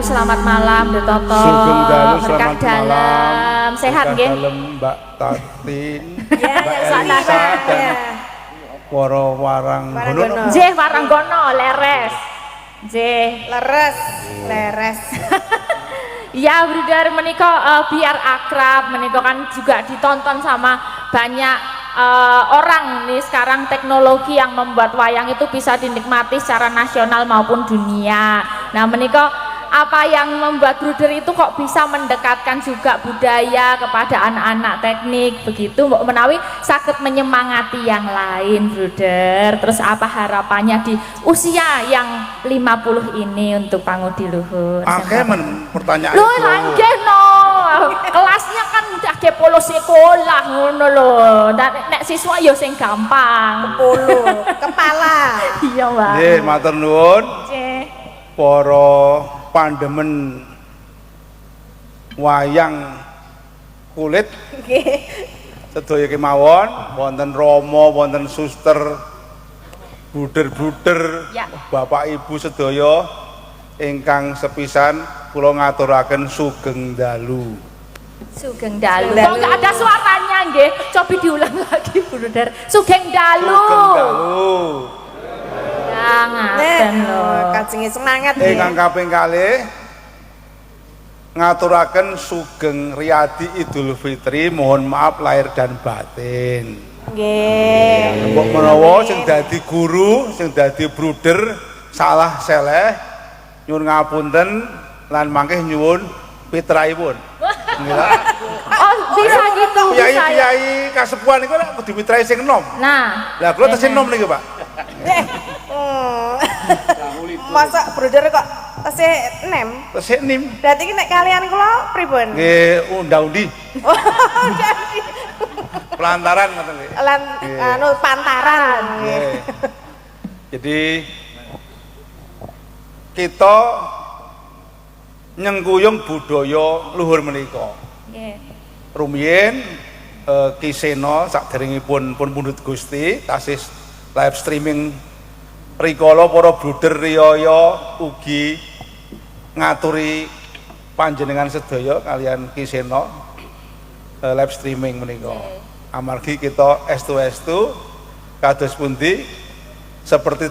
selamat malam De Toto.
Sugeng dalu
Berkah
selamat
dalam.
malam.
Sehat
Berkah
nggih?
dalam Mbak Tatin,
Ya,
Mbak
ya, sana,
Elisa
Pak.
dan
Ya.
para warang
Waranggono.
Nggih waranggono leres. Nggih.
Leres, leres.
Ya, Bruder menika biar akrab, menika kan juga ditonton sama banyak orang nih sekarang teknologi yang membuat wayang itu bisa dinikmati secara nasional maupun dunia. Nah, menika apa yang membuat Bruder itu kok bisa mendekatkan juga budaya kepada anak-anak teknik begitu mbok menawi sakit menyemangati yang lain Bruder. Terus apa harapannya di usia yang 50 ini untuk Pangudi Luhur?
Akeh pertanyaan
Lho
itu.
langgih no. Kelasnya kan udah ke polo sekolah ngono lho. Nek siswa ya sing gampang.
Polo, kepala.
Iya, Mbak.
Nggih, matur nuwun
Nggih.
para pandemen wayang kulit
Nggih.
sedaya kemawon, wonten Rama, wonten suster, bruder-bruder,
Ya.
Bapak Ibu sedaya ingkang sepisan kula ngaturaken sugeng dalu.
Sugeng dalu.
Sugeng
Kok
dalu.
nggak ada suaranya nggih? Coba diulang lagi, Bruder. Sugeng dalu.
Sugeng dalu.
Ya ngaten lho.
Kajengi semangat
Ingkang
ya.
kaping kalih ngaturaken sugeng riyadi Idul Fitri, mohon maaf lahir dan batin.
Nggih.
Mbok menawa sing dadi guru, sing dadi bruder salah seleh nyuwun ngapunten lan mangke nyuwun pitraipun.
Oh, bisa gitu, bisa ya.
Kiai-kiai kasepuhan niku lek kudu mitrai sing enom.
Nah,
Lah kula tesih enom niki, Pak.
Masa brother kok tesih nem?
Tesih nim.
Berarti ki nek kalian kula pripun?
Nggih undang-undi
Oh, jadi
pelantaran ngoten nggih.
lan anu pantaran.
Nggih. Jadi kita nyengkuyung budaya luhur menika.
nggih.
Rumiyin Ki Seno saderengipun pun pundhut Gusti tasih live streaming rikala para bruder riyaya ugi ngaturi panjenengan sedaya kalian Ki Seno live streaming menika. Amargi kita estu-estu kados pundi seperti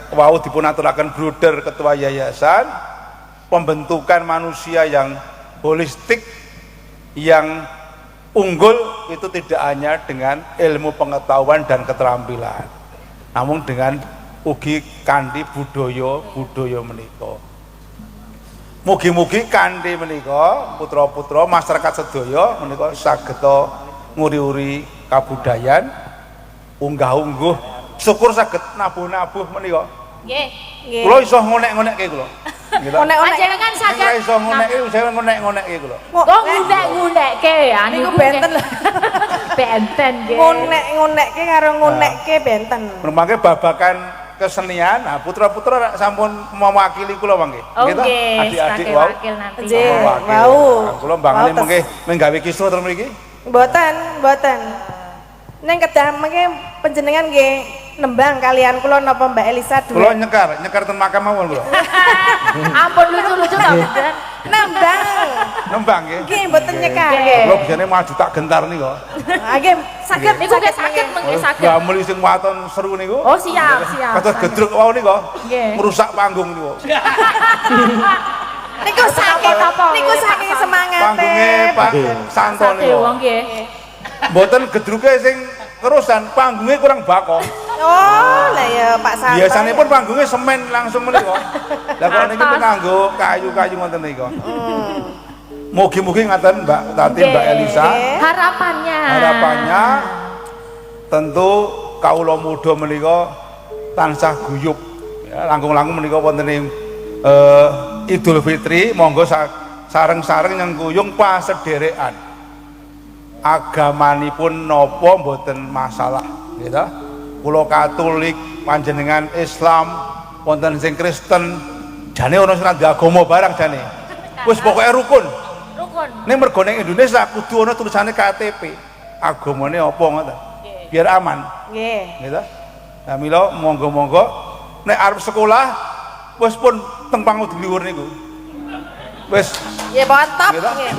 wau dipun aturaken bruder ketua yayasan pembentukan manusia yang holistik yang unggul itu tidak hanya dengan ilmu pengetahuan dan keterampilan namun dengan ugi kanthi budaya menika. Mugi-mugi kanthi menika putra-putra masyarakat sedaya menika sageta nguri-uri kabudayan unggah-ungguh syukur saged nabuh-nabuh menika.
Nggih.
Nggih.
Kula iso ngonek-ngonekke kula. Nggih ta?
Onek-onek.
Panjenengan
Nek
saged
ora iso ngonekke saya ngonek-ngonekke kula.
Oh, ngunek-ngunekke ya.
Niku benten lho.
Benten nggih.
Ngonek-ngonekke karo ngonekke benten.
Mangke babakan kesenian, nah putra-putra sampun mewakili kula mangke.
Oh,
Nggih ta?
nggih,
Adik-adik
sebagai
wau.
wakil nanti.
Nggih.
Mewakili.
Wau.
Nah, kula mbangane
Wau,
mangke menggawe kisruh ten mriki.
Mboten. Ning kedah mengke panjenengan nggih nembang kalian kula napa Mbak Elisa
Kula
duwe
nyekar ten makam mawon kula.
Ampun lucu-lucu ta, Bruder.
nembang.
Nembang nggih.
Nggih mboten nyekar
Nggih.
nggih.
Kula bisane maju tak gentar niku.
Ah nggih saged
Niku nggih sakit mengke sakit.
Gamel sing waton seru niku.
Oh, siap.
Kados gedruk wau niku.
Nggih.
Merusak panggung niku.
Niku saking
Apa-apa,
niku
wis
saking
tak
semangate.
Panggungnya Pak Santo
Sate
niku.
wong nggih.
Mboten gedruke sing kerusan, panggungnya kurang bakok.
Oh, lah ya Pak Santo.
Biasanya pun panggungnya semen langsung menika. Lah kok niki pun nganggo kayu-kayu ngoten niku. Mugi-mugi ngaten Mbak Tati, Mbak Elisa. Harapannya tentu kaula muda menika tansah guyub. Ya, langkung-langkung menika wonten ing Idul Fitri, monggo sareng-sareng nyengkuyung pasederekan. Agamanipun napa mboten masalah, gitu. Kula Katolik, panjenengan Islam, wonten sing Kristen, jane ana sing agama barang jane. Wis pokoke rukun.
Rukun.
Ning mergo ning Indonesia kudu ana tulisane KTP. Agamane apa ngoten. Biar aman,
Nggih.
gitu. Nah mila monggo-monggo nek arep sekolah wis pun teng Pangudi Luhur niku. Wis
Ya mantap
Gitu.
nggih.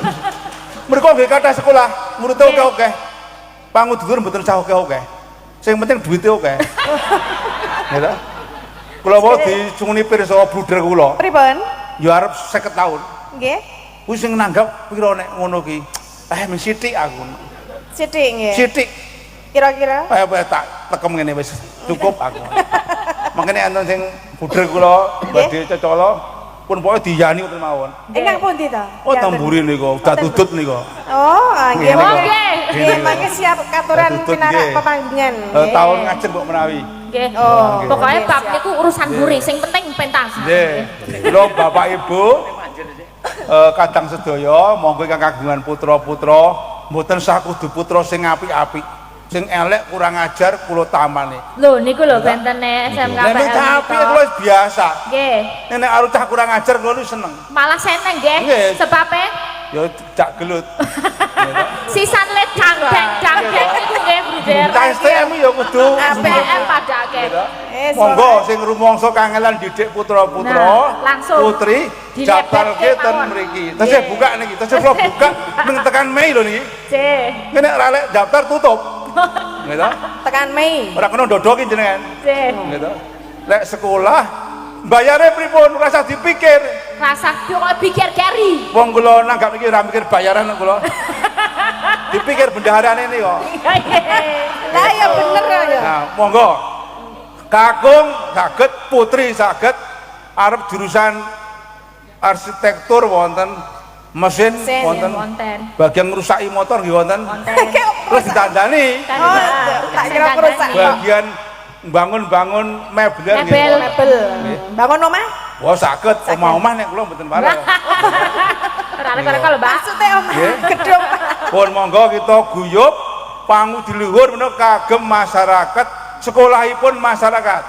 mereka nggih kathah sekolah, muridé oke-oke. Pangudur mboten usah oke-oke. Sing penting duwite oke. Gitu. Kula wae dicunguni pirsa bruder kula.
Pripun?
Ya arep 50 tahun.
Nggih.
Kuwi sing nanggap pira nek ngono ki. Men sithik aku.
Sithik nggih.
Sithik.
Kira-kira
Tak tekem ngene wis cukup aku. Makane enten sing bruder kula badhe cecolo pun pokoke diyani ngoten mawon.
ingkang pundi to?
Oh tamburi niku, udah tutut niku.
Oh, nggih.
Nggih,
Nggih. Nggih, mangke siap katuran
Tutut,
pinarak
nggih.
pepanggengan.
Tahun ngajeng mbok menawi.
Nggih.
Oh,
Pokoknya
nggih,
bab
siap.
niku urusan buri, sing penting pentas.
Nggih. Kula Bapak Ibu kadang sedaya monggo ingkang kagungan putra-putra mboten sah kudu putra sing apik-apik. Sing elek kurang ajar kula tamani.
Lho niku lho bentene SMK
Nek
PL.
cah apik kula wis biasa.
Nggih.
Nek karo cah kurang ajar kula wis seneng.
Malah seneng nggih.
Nggih.
Sebabe
Ya jak gelut.
sisan le dangdeng niku nggih Bruder.
Cah STM ya kudu
APM padake.
monggo sing rumangsa kangelan didik putra-putra,
Nah, langsung
putri
dilebetke
daftarke ten
mawon.
mriki. Tesih buka niki, tesih kula buka ning tekan Mei lho niki.
Cih.
Nek ora lek daftar tutup. Gitu.
Tekan Mei.
Ora kena dodoki jenengan.
Cih.
Gitu. Lek sekolah bayare pripun ora usah dipikir.
Rasa kok pikir keri.
Wong kula nanggap iki ora mikir bayaran kula. Dipikir bendaharane niki kok.
Lah ya bener ya.
Nah, monggo. Kakung saged, putri saged arep jurusan arsitektur wonten mesin wonten bagian ngrusaki motor nggih wonten. Terus ditandani
Oh, tak kira perusak.
bagian bangun-bangun mebel nggih.
Mebel. Bangun omah?
Wah saged omah-omah nek kula mboten parah.
Ora arek kalau Mbak.
Maksudnya omah
Nggih.
gedung.
Pun monggo kita guyub pangudi luhur menika kagem masyarakat sekolahipun masyarakat.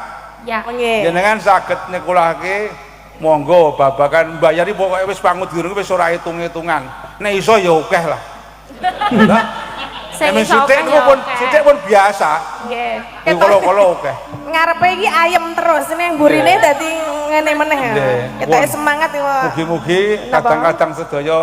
Ya.
Nggih.
Jenengan saged nyekolahke monggo babakan mbayari pokoke wis pangudi luhur wis ora hitung-hitungan. Nek iso ya akeh lah. Lah,
Sing
nek
iso
sithik
akeh
niku
ya
pun
akeh.
sithik pun biasa.
Nggih.
Niku kala-kala akeh.
Ngarepe iki ayem terus ning burine dadi ngene meneh.
Nggih.
Ketoke
Pun.
semangat iki.
Mugi-mugi
Napa?
kadang-kadang sedaya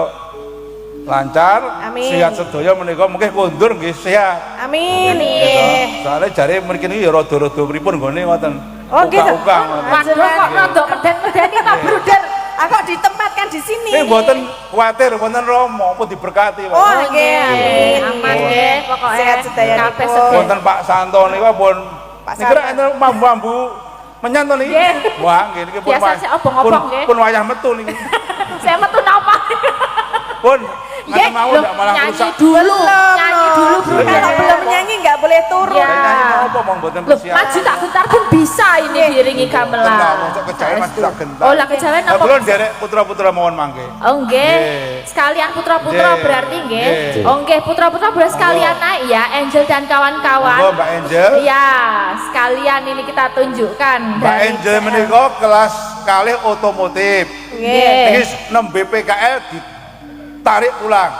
lancar,
Amin.
sehat sedaya menika mungkin kondur nggih sehat.
Amin.
Gitu.
Nggih.
Soalnya jare mriki niki ya rada-rada pripun nggone ngoten.
Oh, gitu.
Uga-uga ngoten.
Waduh kok rada meden-medeni ta Bruder.
Aku ditempatkan di sini.
Ini mboten kuwatir, wonten Rama apa diberkati Pak.
Oh, nggih. Amin.
Aman nggih pokoke.
Sehat sedaya
Kabeh
nipun.
sedaya.
Wonten Pak Santo niku pun
Pak
niki
Santo.
enten mambu-mambu menyan to niki.
Nggih.
Wah, nggih niki pun
Biasa sih obong-obong, nggih.
pun wayah metu niki.
Saya metu napa?
Pun
Nggih,
ngaten mawon
lho,
ndak malah
nyanyi
rusak.
dulu. Nyanyi dulu
Kalau
Bruder.
belum nyanyi nggak boleh turun.
Ya.
Nyanyi mau apa mong mboten
Loh,
persiapan.
maju tak bentar pun bisa ini diiringi gamelan.
Bentar, mosok kejawen maju tak gentar.
Oh, lah kejawen
Lah
apa?
kula nderek putra-putra mawon mangke.
Oh nggih,
Nggih.
sekalian putra-putra
Nggih.
berarti nggih.
Nggih.
Oh nggih, putra-putra boleh sekalian naik ya, Angel dan kawan-kawan.
Monggo Mbak Angel.
Iya, sekalian ini kita tunjukkan.
Mbak
dari
Angel
PL.
menika kelas kalih otomotif.
Nggih.
Ini 6 BPKL ditarik pulang.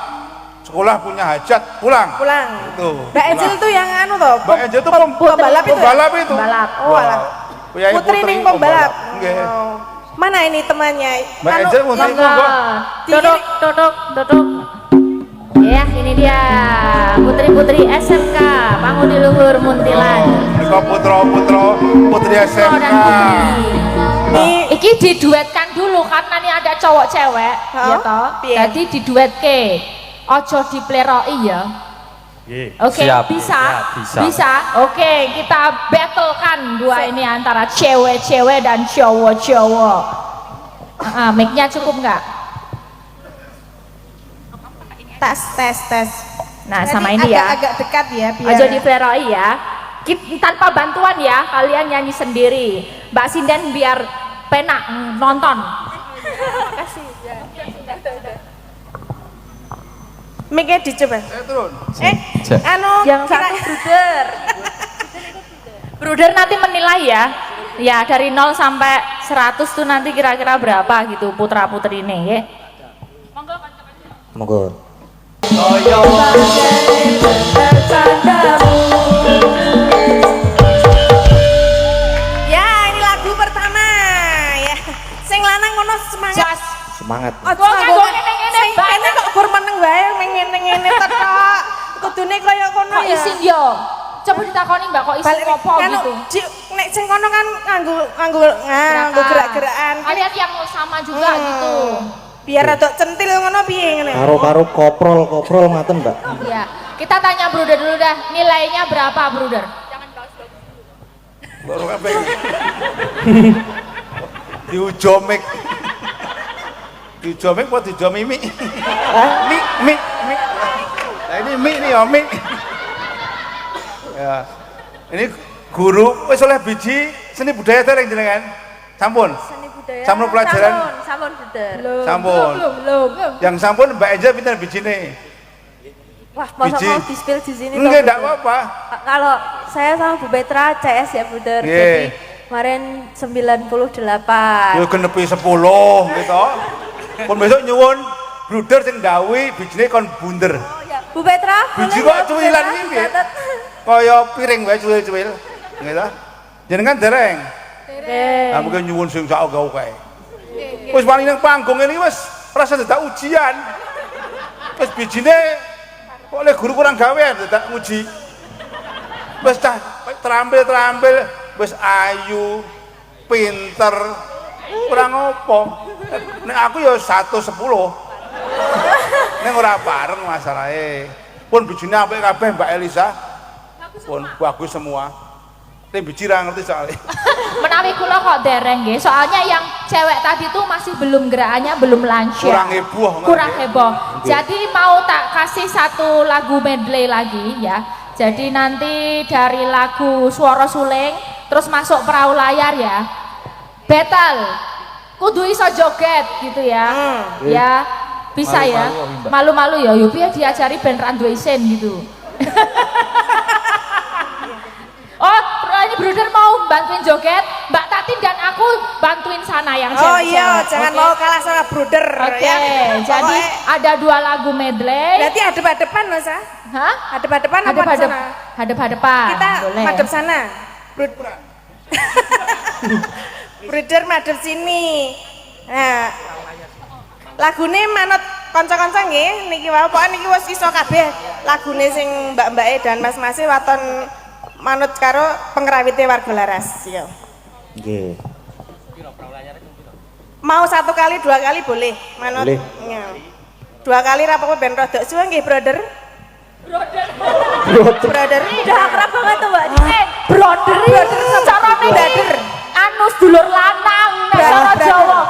Sekolah punya hajat pulang.
Pulang.
Tuh.
Mbak Angel itu yang anu toh.
Mbak Angel itu
pembalap itu. ya?
pembalap itu.
Pembalap.
Oh,
Wah,
alah.
Puyai
Putri ning pembalap.
Nggih.
Oh. Mana ini temannya?
Mbak
Anu,
Angel putri
Monggo.
monggo.
Duduk, duduk, duduk. Ya, ini dia putri-putri SMK Pangudi Luhur Muntilan.
Nika putra-putra putri
Putra
SMK.
dan putri. Iki diduetkan dulu karena ini ada cowok cewek, ya toh.
Piye?
Jadi diduetke. Ojo dipleroki ya. Oke,
Siap.
bisa?
Ya,
Bisa. Oke, kita battlekan dua ini antara cewek-cewek dan cowok-cowok. Mic-nya cukup nggak?
tes.
Nah,
Jadi
sama ini ya.
Agak dekat ya biar.
Ojo dipleroki ya. Tanpa bantuan ya, kalian nyanyi sendiri. Mbak Sinden biar penak nonton.
Miknya dicoba.
Saya turun.
Cek.
Anu
Yang satu Bruder. Bruder nanti menilai ya. Ya, dari 0 sampai 100 tuh nanti kira-kira berapa gitu putra-putri ini ya.
Monggo.
Ya, ini lagu pertama ya. Sing lanang ngono semangat.
Semangat.
Aja
Kok nganggo ngene-ngene
sing
bae.
kene kok gur meneng wae ngene-ngene tok. Kudune kaya kono
Kok
ya.
isin yo? Coba ditakoni Mbak kok isin apa gitu.
Nek sing kono kan nganggo gerak-gerakan.
Kalian yang sama juga gitu.
Biar rada centil ngono piye ngene.
Karo koprol ngaten, Mbak.
Iya. Kita tanya Bruder dulu dah. Nilainya berapa, Bruder?
Baru apa ini? Diujomek. Diujomek buat dijomimi. Mi. Nah ini mi nih ya, mi. Ya. Ini guru wis oleh biji seni budaya dereng jenengan. Sampun.
Seni budaya.
Sampun pelajaran.
Sampun Bruder.
Sampun.
Belum.
Yang sampun Mbak Enja pinter bijine.
Wah, masa
Biji.
mau di-spill di sini
Enggak,
toh,
enggak
Bruder?
apa-apa.
Kalau saya sama Bu Petra CS ya Bruder.
Nggih.
Jadi kemarin 98.
Yo genepi 10 gitu. Pun besok nyuwun bruder sing ndawi bijine kon bunder.
Bu Petra,
Biji
boleh
kok
ya, Bu
cuwilan
Petra?
iki nggih.
Catet.
Kaya piring wae cuwil-cuwil. Gitu. Jenengan dereng.
Oke.
Nah, mungkin nyuwun sing sak gawe kae. Wis wani nang panggung ini wis rasa dadak ujian. Wis bijine kok oleh guru kurang gawean dadak nguji. Wis cah terampil wis ayu, pinter. Kurang apa? Nek aku ya 110. Nek ora bareng masalahe. Pun bijine apik kabeh Mbak Elisa. Pun bagus semua. Nek biji ra ngerti soalnya.
Menawi kula kok dereng nggih. Soalnya yang cewek tadi tuh masih belum gerakannya belum lancar.
Kurang heboh.
Kurang heboh. Jadi mau tak kasih satu lagu medley lagi ya. Jadi nanti dari lagu Suara Suling terus masuk perahu layar ya. Battle. Kudu iso joget gitu ya. Ya. Bisa ya. Malu-malu ya. Yo piye diajari ben ra duwe isin gitu. Oh, ini Bruder mau bantuin joget, Mbak Tatin dan aku bantuin sana yang cewek.
Oh iya, jangan
Oke.
mau kalah sama Bruder
Oke,
ya.
jadi ada 2 lagu medley.
Berarti hadep-hadepan loh, Sa.
Hah?
Hadep-hadepan apa di sana?
Hadep-hadepan.
Kita
boleh.
madep sana. Bruder madep sini. Nah, lagune manut kanca-kanca nggih niki wae pokoke niki wis iso kabeh lagune sing mbak-mbake dan mas-mase waton manut karo pengrawite warga Laras ya.
Nggih.
Mau 1 kali 2 kali boleh manut.
Boleh.
Ya. 2 kali ra apa-apa ben rada suwe nggih, Brother. Brother. Udah akrab banget tuh, Mbak.
Brother. Carane
Brother.
anu sedulur lanang nek cara Jawa.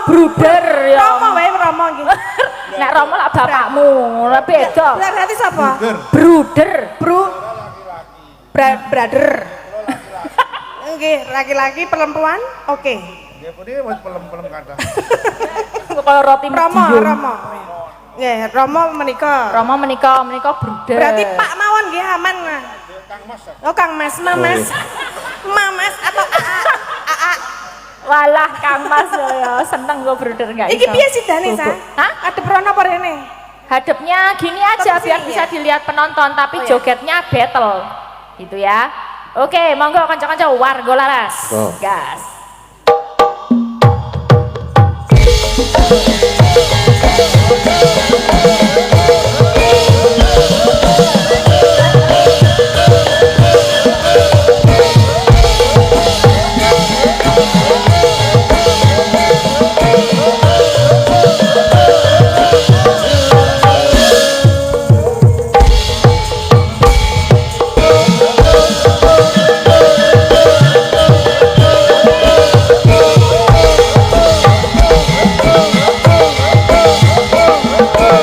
Bruder ya.
Romo wae Romo nggih.
Nek Romo lak bapakmu, ora beda.
Berarti sapa?
Bruder.
Brother. Nggih, laki-laki perempuan? Oke.
Ya pun dia wis pelem-pelem kata.
Kaya roti
Romo.
medium.
Nggih, Romo menika.
Romo menika bruder.
Berarti Pak mawon nggih aman. Oh, Kang Mas, Mamas. Mamas atau AA.
Walah Kang Mas ya seneng gue bruder enggak
Iki piye sidane, Sa?
Hah?
Ada perono apa rene?
Hadapnya gini aja
Tapi
biar
sini
bisa
ya?
dilihat penonton tapi
Oh, iya.
jogetnya battle. Gitu ya. Oke, monggo kanca-kanca warga Laras.
Go.
Gas.
Thank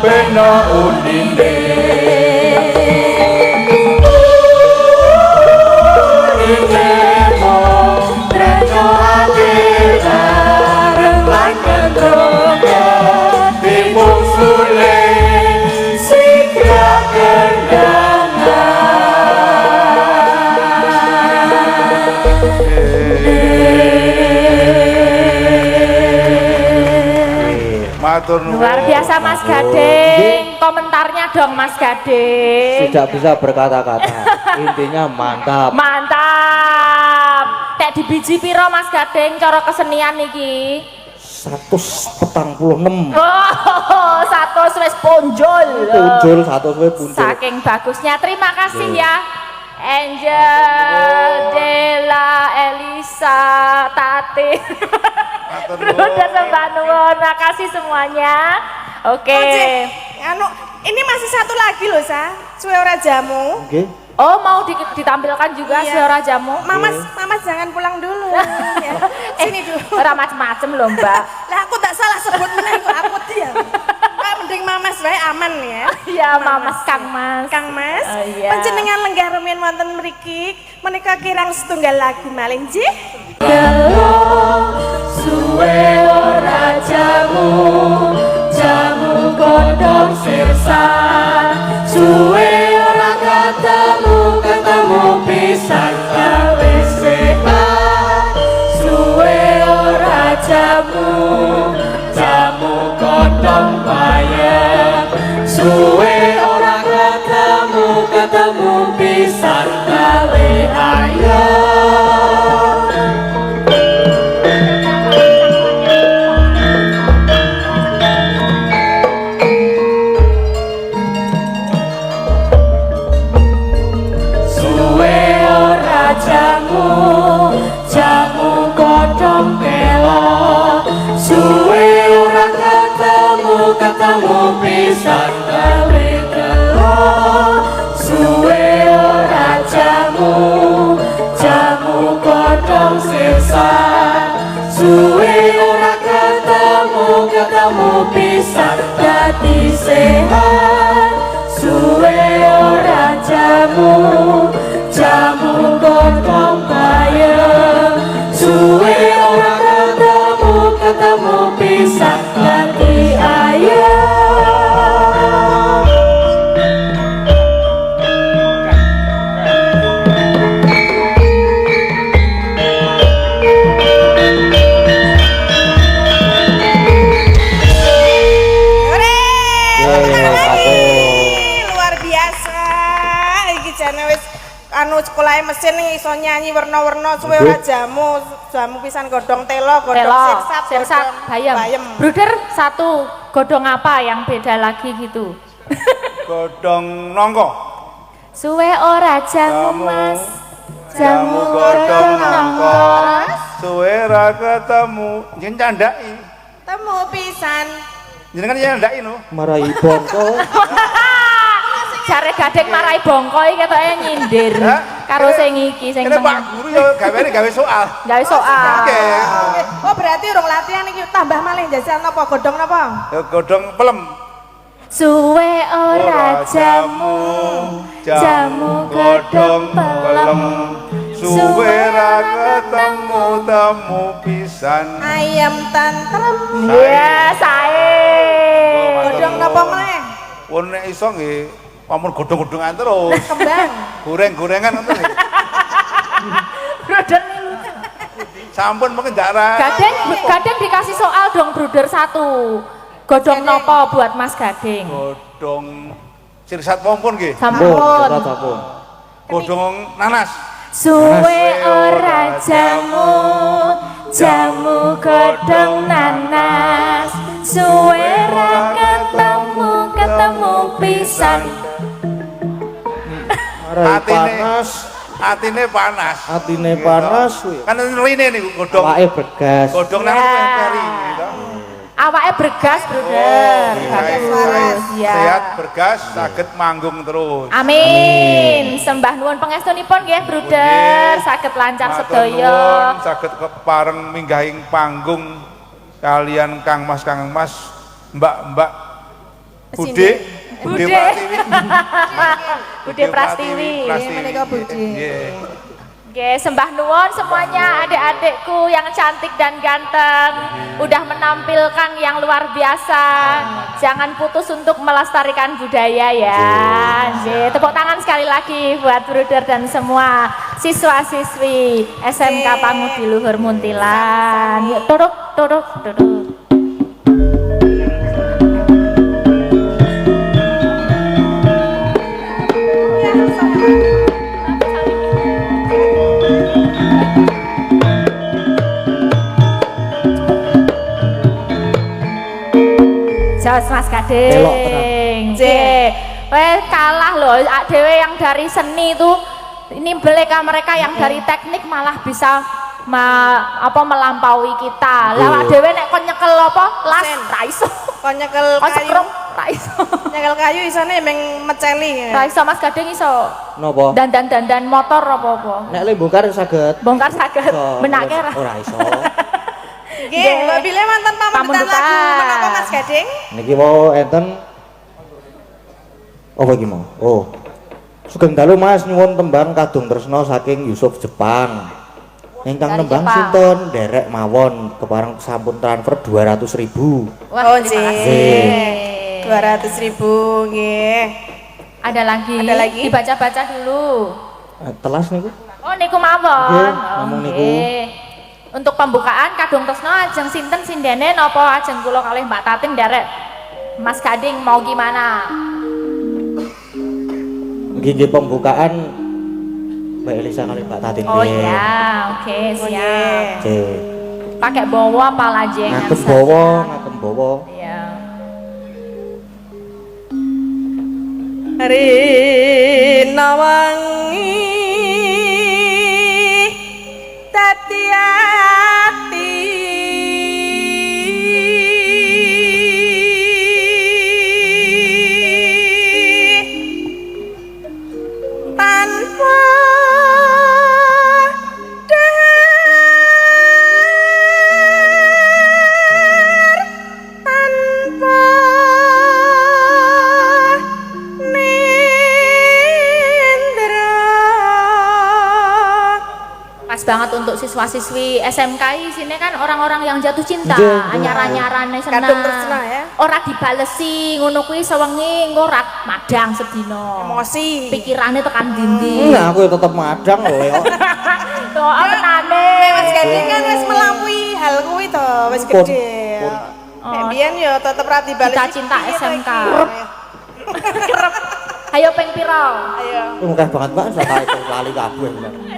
Bena undine
luar biasa Mas Gading, komentarnya dong Mas Gading.
Tidak bisa berkata-kata, intinya mantap.
Mantap. Tek di biji piro Mas Gading cara kesenian niki?
146.
Oh, 100 wis ponjol.
Punjul 100 wis punjul.
Saking bagusnya, terima kasih ya. Angel, Dela, Elisa, Tati. Udah sembah nuwun, makasih semuanya. Oke.
Anu, ini masih satu lagi loh, Sa. Suwe ora jamu.
Nggih.
Oh, mau ditampilkan juga
Iya.
suara jamu?
Mamas jangan pulang dulu. Ya. Sini dulu.
Ora macem-macem loh, Mbak.
Lah aku tak salah sebut meneh kok aku diam. Mending Mamas wae aman ya.
Iya, Mamas Kang Mas.
Kang Mas.
Oh, iya.
Panjenengan lenggah rumiyin wonten mriki menika kirang setunggal lagu malih nggih.
Suwe ora jamu, jamu godhong sirsa. Suwe ora ketemu pisan gawe sehat. Suwe ora jamu, jamu godhong bayem. Suwe ora ketemu pisan gawe ayem. Jamu godhong kelo, suwe ora ketemu pisan gawe kelo. Suwe ora jamu, jamu godhong sirsa. Suwe ora ketemu pisan dadi sehat. Suwe ora jamu, jamu godhong bayem. Suwe ora ketemu pisan dadi ayem.
Luar biasa. Iki jane wis anu sekolahe mesin iso nyanyi warna-warna suwe ora jamu, jamu pisan godhong telo, godhong
sirsat, bayem. Bruder satu, godhong apa yang beda lagi gitu?
godhong nongko.
Suwe ora jamu Mas, jamu
godhong nongko. Suwe ora ketemu, yen candhaki.
Temu pisan.
Jenengan nyandhaki no.
Marai bongko.
Jare Gading marai bongko iki ketoke nyindir karo sing iki sing
Pak Guru yo gaweane gawe soal.
gawe soal.
Oke.
Oh berarti urung latihan iki tambah malih jajal napa godhong napa?
Ya godhong pelem.
Suwe ora jamu, jamu godhong pelem.
Suwe ra ketemu temu pisan.
Ayam tentrem.
Ya, sae.
Godhong napa meneh?
Wong nek iso nggih pamun godhong-godhongan terus.
Kembang.
Goreng-gorengan ngoten nggih.
Bruder
Sampun mungkin darah.
Gading dikasih soal dong bruder satu. Godhong nopo buat Mas Gading?
Godhong sirsat pompon nggih.
Sampun.
Sampun.
godhong nanas.
Suwe ora jamu, jamu godhong nanas. Suwe ra ketemu, ketemu pisan.
Atine panas.
Atine panas.
Kan rene niku godhong.
Awake begas.
Godhong nanas peri gitu.
Awake bergas, Bruder.
Sehat bergas saged manggung terus.
Amin. Sembah nuwun pangestunipun nggih, Bruder. Saged lancar sedaya.
Saged kepareng minggahing panggung kalian Kang Mas Mbak Bude Prastiwi.
Bude Prastiwi.
Menika Bude.
Oke, sembah nuwun semuanya adik-adikku yang cantik dan ganteng, udah menampilkan yang luar biasa. Jangan putus untuk melestarikan budaya ya. Oke, tepuk tangan sekali lagi buat Bruder dan semua siswa-siswi SMK Pangudi Luhur Muntilan. Yuk, turuk. Jos Mas Gading. Kalah loh dhewe yang dari seni itu. Ini mereka yang dari teknik malah bisa melampaui kita. Lah dhewe nek kon nyekel apa? Las ra iso.
Kon nyekel kayu.
Ra iso.
Nyekel kayu isone meng meceli.
Ra iso Mas Gading iso.
Napa?
Dandan motor apa-apa.
Nek le bongkar saged.
Bongkar saged. Benake ra.
Ora iso.
Nggih, mbok pilih mantan pamungkutan lagu menapa Mas Gading?
Niki mau enten apa iki mau? Oh. Sugeng dalu Mas nyuwun tembang Kadung Tresna saking Yusuf Jepang. Ingkang nembang sinten? Derek mawon kepareng sampun transfer 200.000.
Oh nggih. 200.000 nggih.
Ada lagi? Dibaca-baca dulu.
Telas niku.
Oh niku mawon.
Nggih, namung niku.
Untuk pembukaan Kadung Tresna ajeng sinten sindene napa ajeng kula kalih Mbak Tatin derek Mas Gading mau gimana?
Nggih pembukaan Mbak Elisa kali Mbak Tatin.
Oh iya, oke, siap.
Oke.
Pakai bawa apa lajeng?
Ngagem bawa.
Iya.
Rina wangi dadi ati tanpa dar tanpa
Pas banget untuk siswa-siswi SMKI sini kan orang-orang yang jatuh cinta, anyar-anyarane seneng.
Kadung Tresna ya.
Ora dibalesi ngono kuwi sewengi engko ora madang sedina.
Emosi.
Pikirannya tekan dindi.
Nah, aku tetep madang lho ya.
Doa tenane.
Mas Gading kan wis melampaui hal kuwi to, wis gede. Mbiyen yo tetep ra dibalesi.
Cita-cita SMK. Kerep. Ayo ping pira?
Ayo.
Mungkah banget Mbak, sak itu lali kabeh.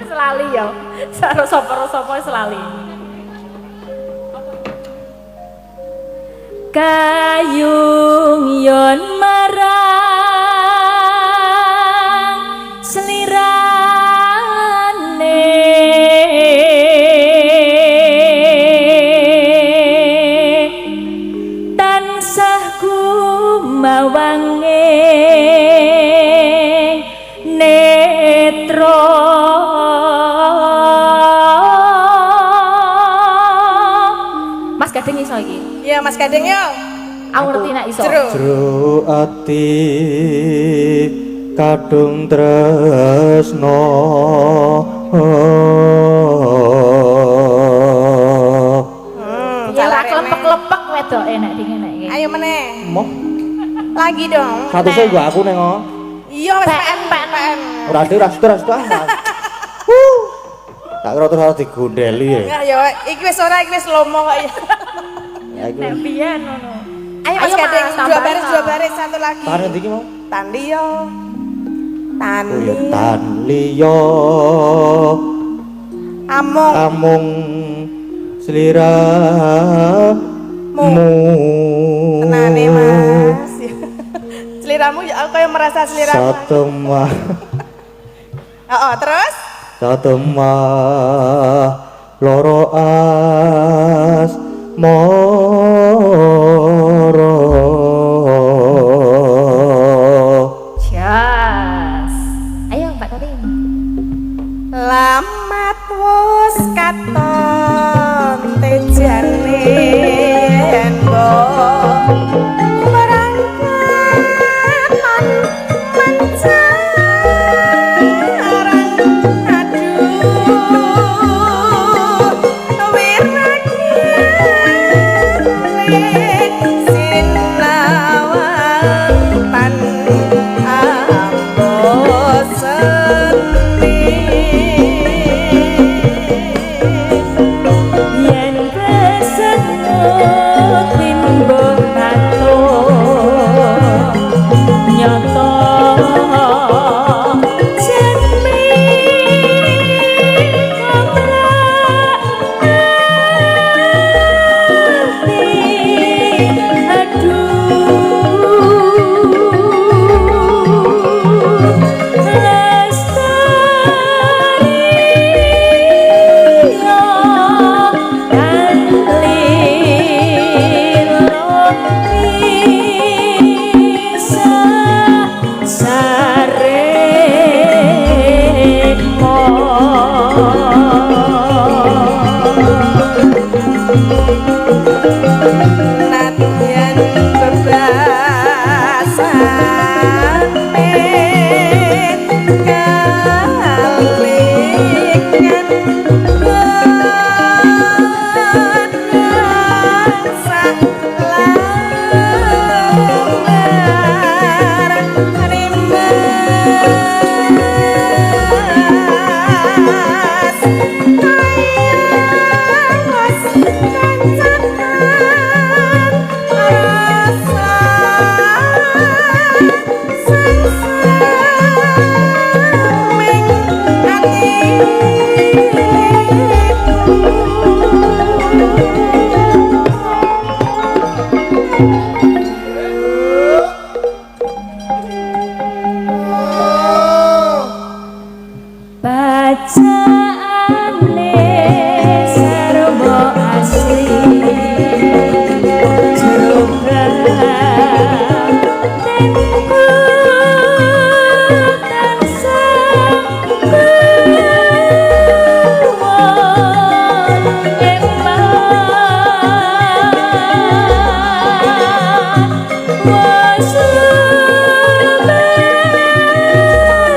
Selali ya. Sapa-sapa selali. Kayung yon marang selirane tansah gumawange netro Mas Gading iso iki?
Iya Mas Gading yo.
Aku ngerti nek iso.
Jero ati Kadung Tresna
ya ora klepek-klepek wedoke nek dingene iki.
Ayo meneh.
Moh,
Lagi dong.
satu saya gua aku neng.
Iya wis PN.
Ora stu. Tak kira terus harus digondeli ya.
Enggak yo, iki wis ora iki wis lomo kok ya.
Ya iku.
Biyen ngono.
Ayo Mas Gading,
Mas,
dua baris satu lagi.
Tahan iki mau.
Tandi yo.
Oh ya
Tandi.
tan liya amung sliramu
tenane Mas seliramu ya kaya merasa seliramu
satemah
terus
satemah loro asmara
jas ayo Mbak Tarim
lamat wus katon tejane engko berangkat mencarang aduh wiragane sinawang tan
yen kesenut timbul tato nyoto jemi
nadyan bebasan men kalingan sang lamar rimas ayas kancanan rasa sengsaming
bacaane sarwa asli jurang tenku tansah kuwon eman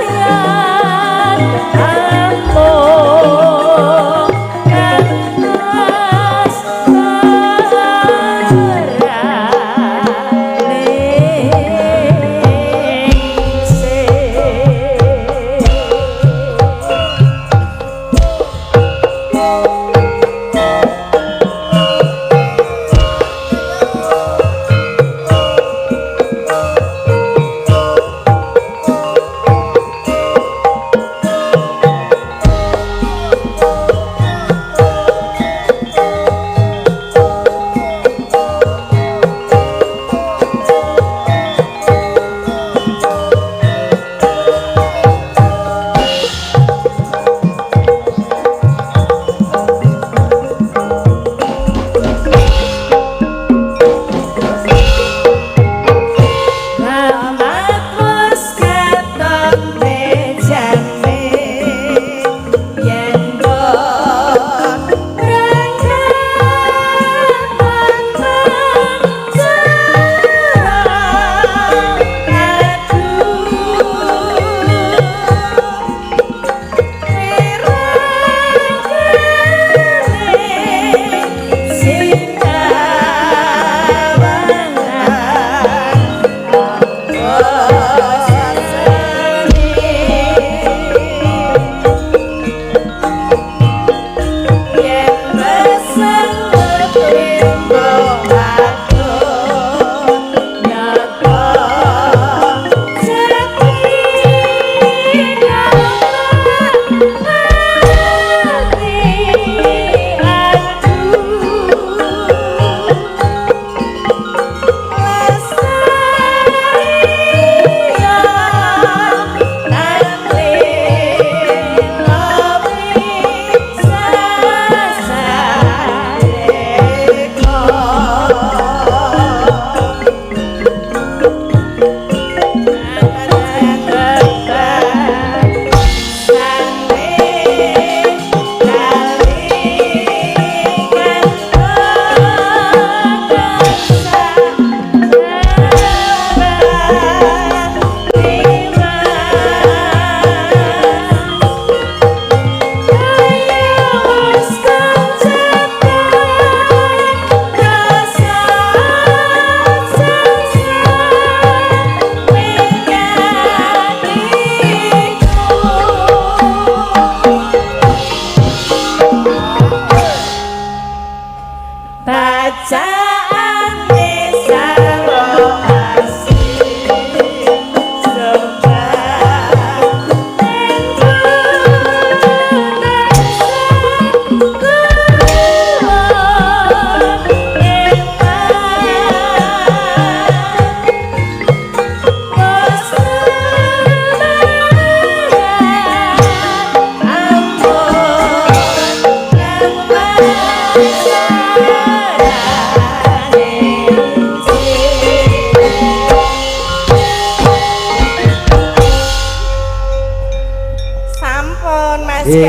wasubayan ampun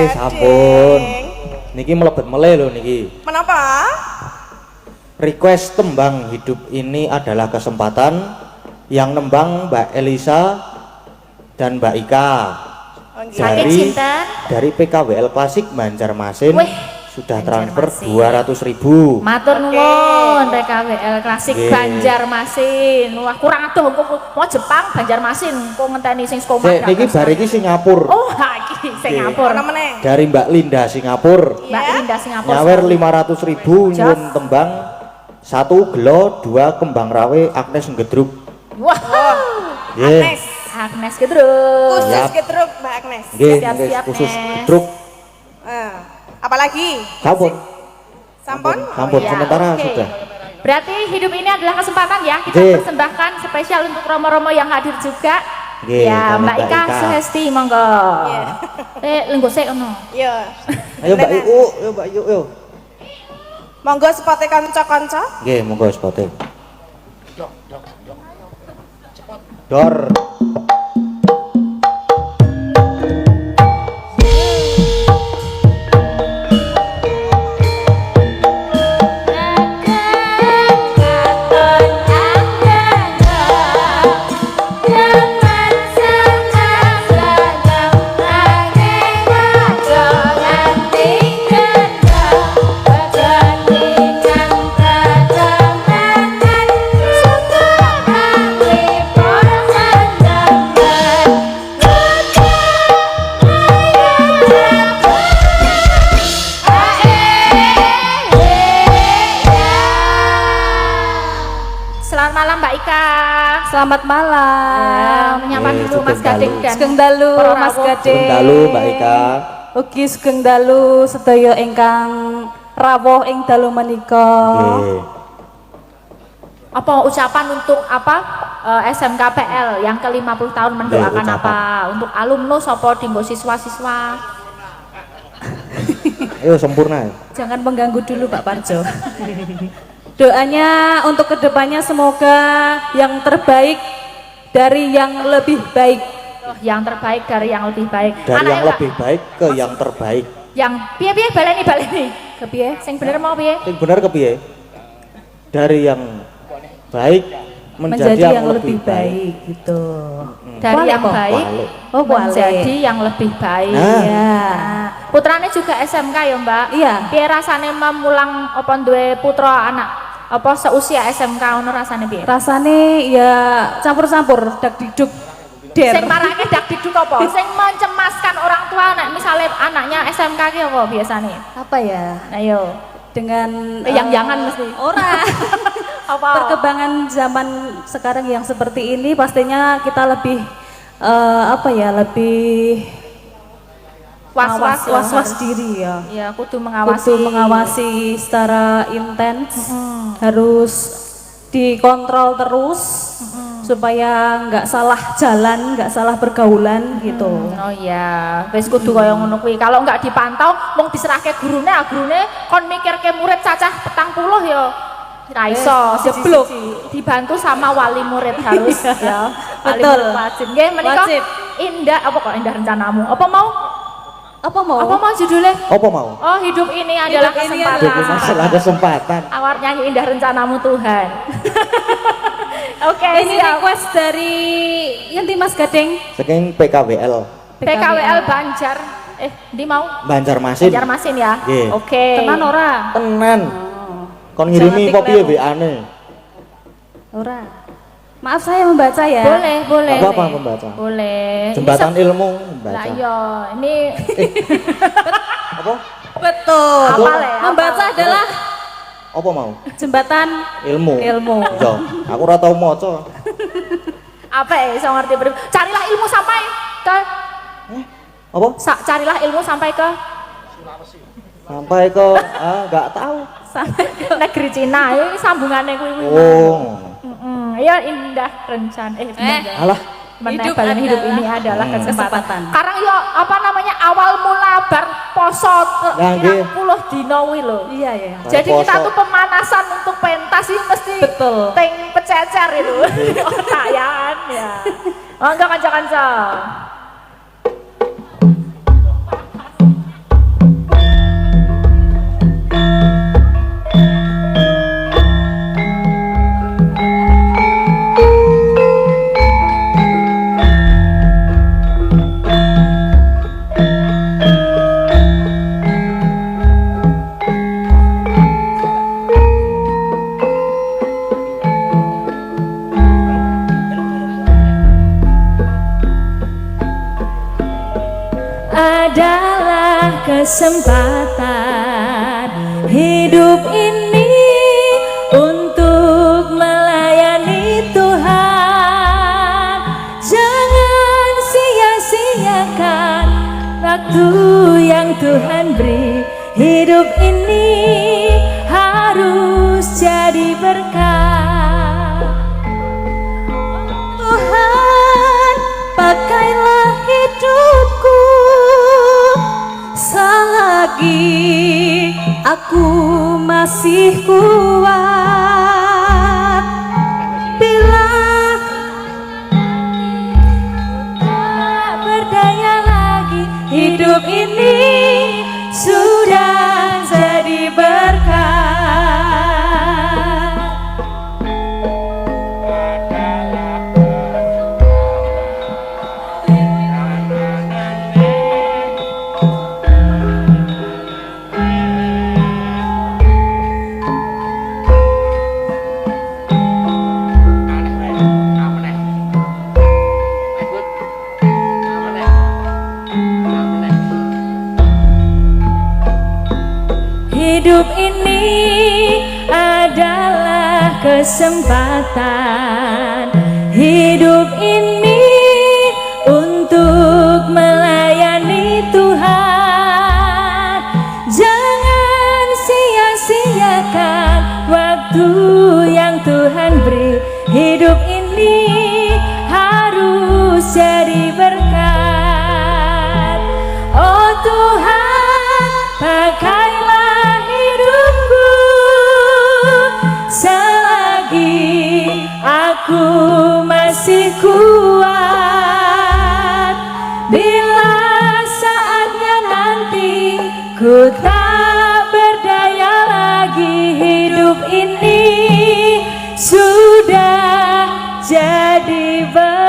sampun. Niki melebet meleh lho niki.
Menapa?
Request tembang hidup ini adalah kesempatan yang nembang Mbak Elisa dan Mbak Ika
Saking cinta.
dari PKWL Klasik Banjarmasin.
Wih,
sudah transfer
Banjarmasin.
200.000.
Matur nuwun PKWL Klasik
Nggih.
Banjarmasin. Wah, kurang adoh kok mau Jepang Banjarmasin kok ngenteni sing Skoma.
Niki bar iki Singapura.
Oh, ha iki Singapura.
Ana meneh.
Dari Mbak Linda Singapura.
Mbak Linda Singapura.
Nyawer 500.000 nyuwun tembang 1 gelo 2 kembang rawe Agnes Ngedruk.
Wah.
Nggih.
Agnes.
Agnes Gedruk.
Khusus
Siap.
gedruk Mbak Agnes.
Nggih,
Siap-siap,
khusus
Nes.
Ngedruk.
Apalagi?
Sampun.
Sampun?
Sampun
Ya,
sementara
oke.
sudah.
Berarti hidup ini adalah kesempatan ya kita
Nggih.
persembahkan spesial untuk romo-romo yang hadir juga.
Nggih,
Ya,
kami
Mbak
Mbak
Ika
Ika.
Suhesti monggo.
Iya.
Lenggo sik ono.
Iya.
Ayo Mbak Iu, yo Mbak Iu, yo.
Monggo sepote kanca-kanca.
Nggih, monggo spote. Dor.
Selamat malam Mbak Ika.
Selamat malam.
Menyapa
Eh,
dulu Mas
Sugeng
Gading
dalu.
dan
Sugeng dalu
para
Mas
rawuh.
Gading.
Sugeng dalu Mbak Ika.
Ugi sugeng dalu sedaya ingkang rawuh ing dalu menika.
Nggih.
Apa ucapan untuk apa SMKPL yang ke-50 tahun mendoakan
ucapan.
apa untuk alumnus apa dinggo siswa-siswa?
Ayo sempurna.
Jangan mengganggu dulu Pak Parjo. Doanya untuk kedepannya semoga yang terbaik dari yang lebih baik.
Yang terbaik dari yang lebih baik.
Dari
Anaknya,
yang
Mbak,
lebih baik ke yang terbaik.
yang piye-piye baleni.
Kepiye?
Sing bener mau piye?
Sing bener kepiye? Dari yang baik menjadi yang lebih baik.
gitu.
Dari
Wale
yang
kok?
baik
Wale.
Oh, wale.
menjadi yang lebih baik.
Nah.
Ya.
Putrane juga SMK ya, Mbak?
Iya.
Piye rasane memulang apa duwe putra anak apa seusia SMK ngono rasane piye?
Rasane ya campur-campur dak diduk der.
Sing marake dak diduk apa? Sing mencemaskan orang tua nek misalnya anaknya SMK ki apa biasane?
Apa ya?
Ayo.
Dengan
Yang jangan mesti.
ora.
Apa?
Perkembangan zaman sekarang yang seperti ini pastinya kita lebih apa ya, lebih was-was diri ya.
Ya, kudu mengawasi.
Kudu mengawasi secara intens, harus dikontrol terus supaya nggak salah jalan, nggak salah pergaulan gitu.
Oh iya, wis kudu kaya ngono kuwi. Kalau nggak dipantau, mung diserahke gurune, gurune kon mikirke murid cacah 40 ya. Ra iso,
jeblok.
dibantu sama wali murid harus ya. Wali
Betul.
murid wajib. Nggih, menika
Wajib.
indah apa kok indah rencanamu? Apa mau?
Apa mau?
Apa mau judulnya?
Apa mau?
Oh, hidup ini adalah
Hidup ini
kesempatan.
Jadi masalah kesempatan.
Awar nyanyi indah rencanamu Tuhan. Oke,
Ini
siap.
request dari Yanti Mas Gading.
Saking PKWL
PKWL Banjar. Di mau?
Banjarmasin.
Banjarmasin ya?
Nggih.
Oke.
Tenan ora?
Tenan. Kon ngirimi
Jangan
apa piye
dikleru.
WA-ne?
Ora. Maaf saya membaca ya.
Boleh, boleh.
Apa apa membaca?
Boleh.
Jembatan
Ini
ilmu
Lah
membaca.
iya, ini
Apa?
Betul.
Apa le?
Membaca
Apa?
adalah
Apa mau?
jembatan
Ilmu.
ilmu.
Yo, aku ora tau maca.
apa ya? Iso ngerti beri. Carilah ilmu sampai ke
Apa?
carilah ilmu sampai ke
Sampai ke enggak tahu.
sampai ke negeri Cina. Ini sambungannya kuwi kuwi.
Oh.
Ya indah rencana.
Alah,
Hidup
Hidup
adalah
ini adalah kesempatan.
kesempatan.
Sekarang yo apa namanya awal mula bar poso
Nah, nggih.
30 dino kuwi lho.
Iya ya.
Jadi
Poso.
kita tuh pemanasan untuk pentas sih mesti
Betul.
ting pececer itu. Kayaan ya. Monggo kanca-kanca.
kesempatan hidup ini untuk melayani Tuhan. Jangan sia-siakan waktu yang Tuhan beri. Hidup ini harus jadi berkah. Tuhan, pakailah hidupku selagi aku masih kuat. Bila tak berdaya lagi, hidup ini sudah jadi berkah. Hidup ini adalah kesempatan. Hidup ini untuk melayani Tuhan. Jangan sia-siakan waktu yang Tuhan beri. Hidup ini harus jadi berkat. Oh Tuhan, pakailah hidupku selagi aku masih kuat. Bila saatnya nanti ku tak berdaya lagi, hidup ini sudah jadi berkat.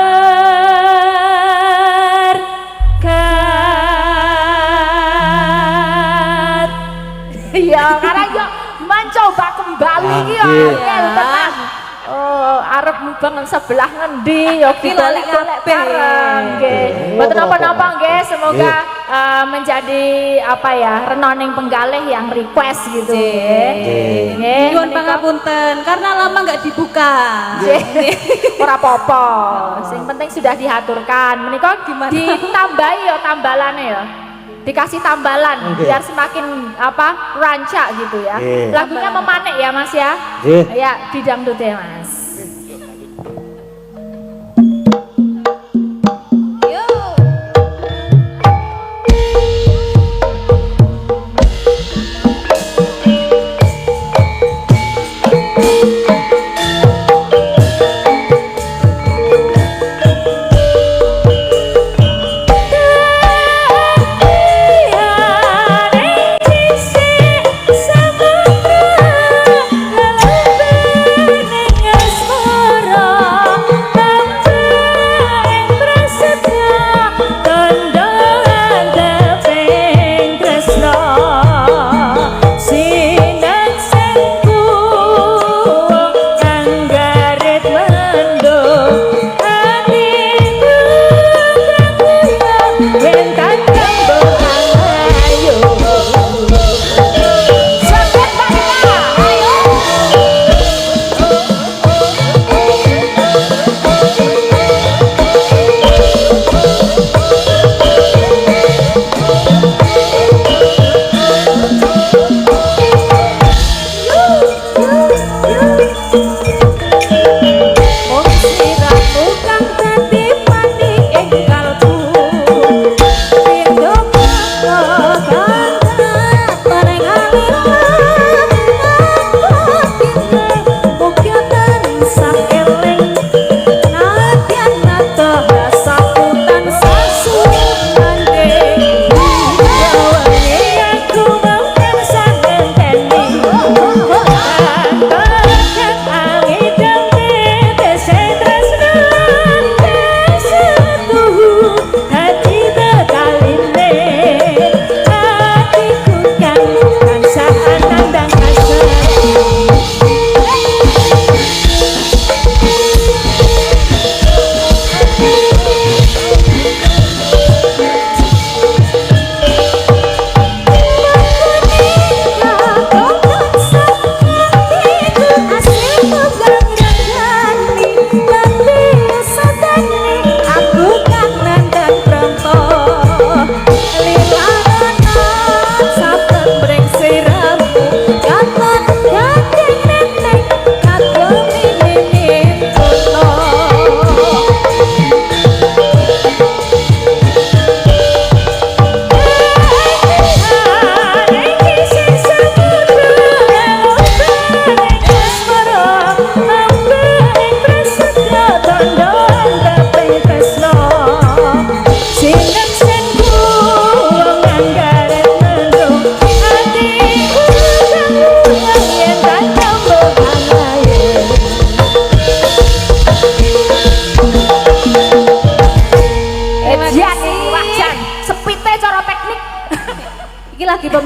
Ya, karena yo mencoba kembali iki yo angel tenan. Oh, arep mubang sebelah ngendi yo
Lali
golek-golek
kabeh.
bareng nggih. Mboten napa-napa nggih, semoga menjadi apa ya, renoning penggalih yang request gitu nggih. Nggih.
Nyuwun pangapunten karena lama nggak dibuka.
Ora apa-apa. Sing penting sudah diaturkan. Menika
Gimana?
ditambahi ya tambalane ya. Dikasih tambalan
Oke.
biar semakin apa rancak gitu ya.
Oke.
Lagunya memanik ya Mas ya.
Oke.
Ya, didangdut ya Mas.
Sama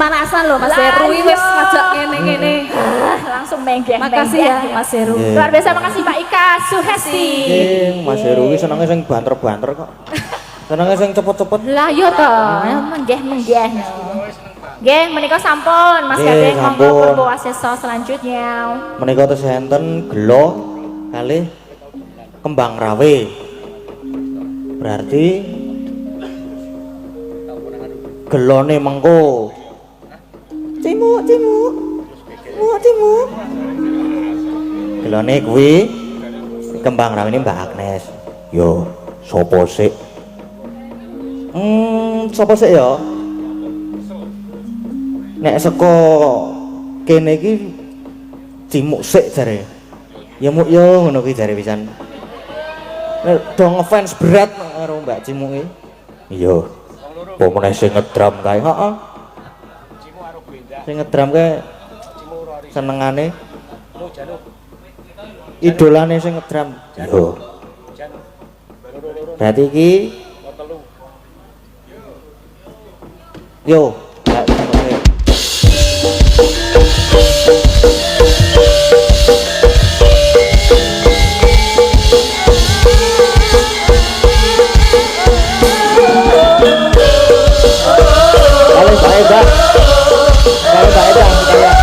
pemanasan loh Mas Heru wis ngajak ngene-ngene.
Langsung menggeh.
Makasih ya Mas Heru.
Luar biasa, makasih Mbak Ika Suhesti.
Mas Heru iki senenge sing banter-banter kok. Senenge sing cepet-cepet.
Lah yo to, menggeh. Nggih, menika sampun Mas
Nggih,
Gading monggo
sampun.
purwo wasesa selanjutnya.
Menika tesih enten gelo kalih kembang rawe. Berarti gelone mengko. Cimuk. Gelone kuwi kembang rawe ini Mbak Agnes. Yo, sapa sik? Sapa sik ya? Nek saka kene iki cimuk sik jare. Ya muk yo ngono kuwi jare pisan. Nek do ngefans berat karo Mbak Cimuk iki. Iya. Apa meneh sing ngedram kae, heeh. Sing ngedram kae senengane idolane sing ngedram. Yo. Berarti iki yo, Mbak Cimuk iki. Mbak Eda sekalian.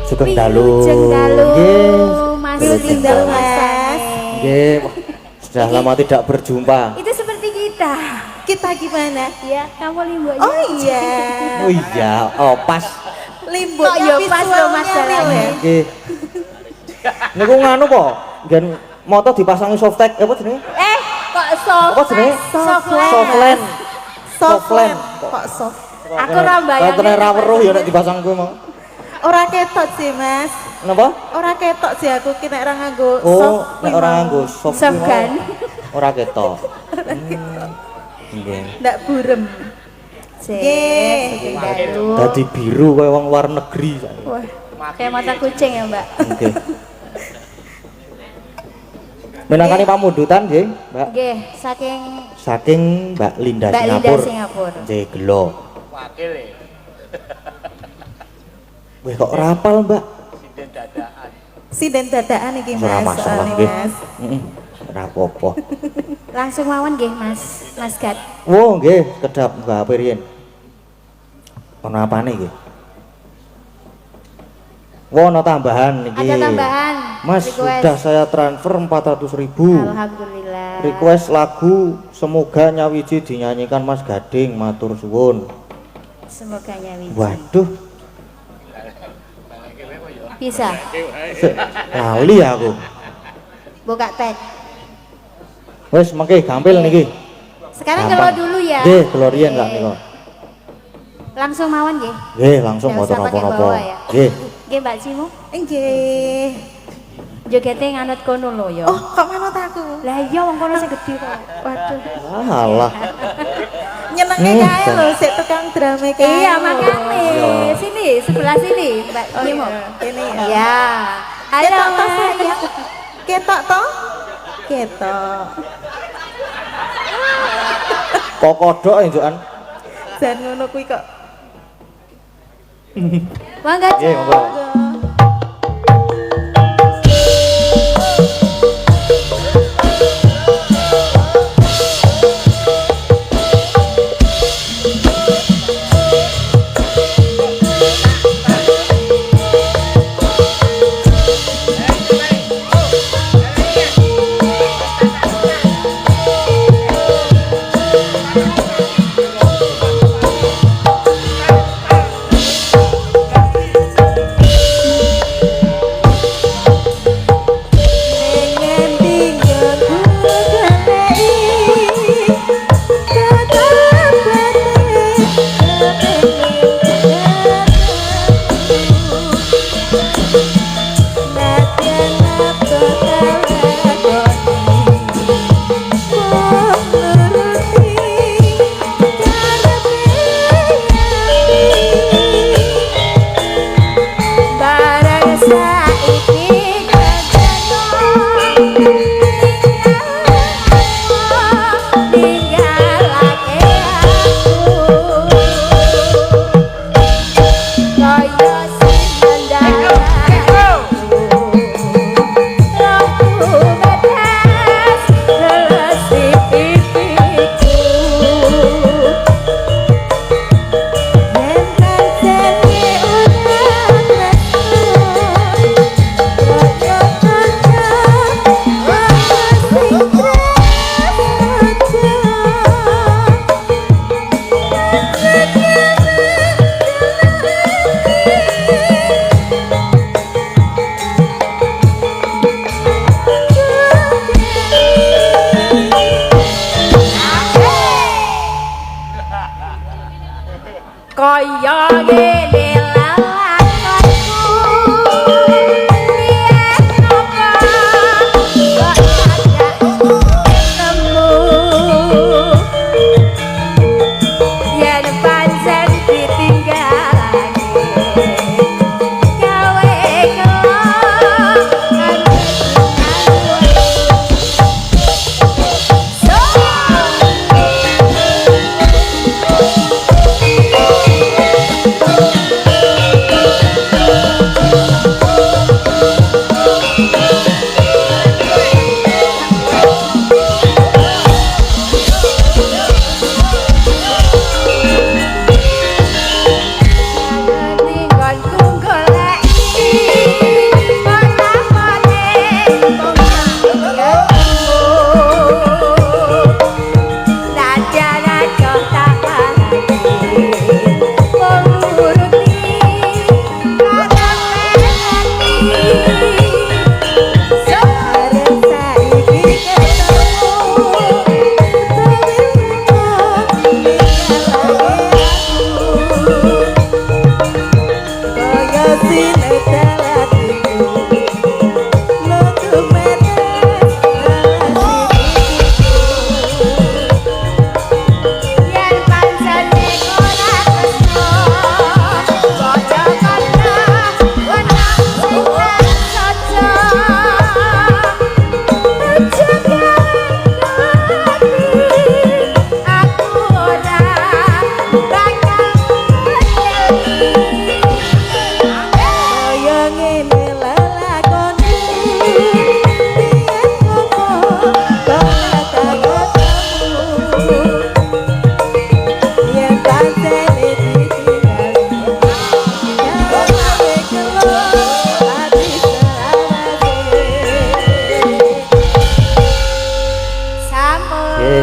Sugeng dalu.
Mas
Wilujeng
Mas.
Nggih, sudah lama tidak berjumpa.
Itu seperti kita.
Kita gimana?
Ya, kamu limbo.
Oh iya.
Oh iya, oh pas.
Limbuknya
Kok ya pas lho, Mas,
visualnya real ya.
Nggih. Niku nganu po, nggen moto dipasangi softtek apa jenenge?
Kok soft?
Apa jenenge?
Softland.
Softland.
Kok soft?
Aku ora bayang.
Katene ra weruh ya nek dipasang kuwi mau.
Ora ketok sih, Mas.
Napa?
Ora ketok sih aku ki nek ora nganggo
Oh,
soft.
nek ora nganggo soft
Soft
kuwi
kan?
mau. Ora ketok. Nggih.
Ndak burem. Nggih.
Dadi biru kaya wong luar negeri saiki.
Wah,
Kayak mata kucing ya, Mbak.
Nggih. Menangani pamundutan nggih, Mbak.
Nggih, saking
Saking Mbak Linda
Mbak Linda
Singapura.
Singapura.
Nggih, gelo. Wih kok rapal, Mbak?
sinden dadaan iki
Ora
Mas.
masalah
soalnya,
nggih.
Mas.
Heeh. Ora apa-apa.
Langsung mawon nggih, Mas. Mas Gat.
Wo, nggih, kedap Mbak Pirien. Ono apane iki? Wo, ono tambahan iki.
Ada tambahan.
Mas,
request.
sudah saya transfer 400.000.
Alhamdulillah.
Request lagu Semoga Nyawiji dinyanyikan Mas Gading, matur suwun.
Semoga nyawiji.
Waduh,
Bisa.
lali aku.
Buka tag.
Wes mengke gampil niki.
Sekarang
Gampang.
kalau dulu ya.
Nggih, kelorian Kak nika.
Langsung mawon nggih.
Nggih, langsung
Nggak
motor
usah pakai
napa-napa.
bawa ya.
Nggih.
Nggih, Mbak Cimu.
Nggih.
Jogete nganut kono lho ya.
Oh, kok manut aku?
Lah iya wong kono sing gedhe kok.
Waduh.
Alah.
Nyenenge kae lho sik tukang drama kae.
Iya,
lho.
makanya. Sini, sebelah sini, Mbak
Oh,
Cimu.
iya. Kene ya.
Ya. Halo,
Ketok toh,
Mas.
sayang? Ketok toh? Ketok.
Kok kodok enjukan?
Jan ngono kuwi kok.
Mangga.
Nggih, monggo.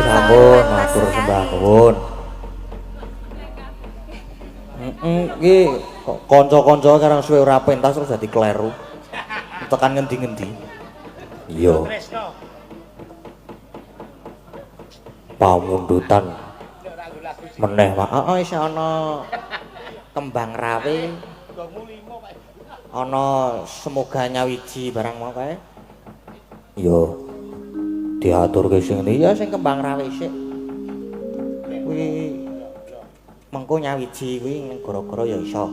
Sampun matur sembah nuwun. Iki kanca-kanca karang suwe ora pentas terus dadi kleru. Tekan ngendi-ngendi. Iya. Pamundutan. Meneh wae isih ana kembang rawe. Ana semoga nyawiji barang mau kae. Iya. Diaturke sing ngene ya sing kembang rawe sik. Kuwi mengko nyawiji kuwi gara-gara ya iso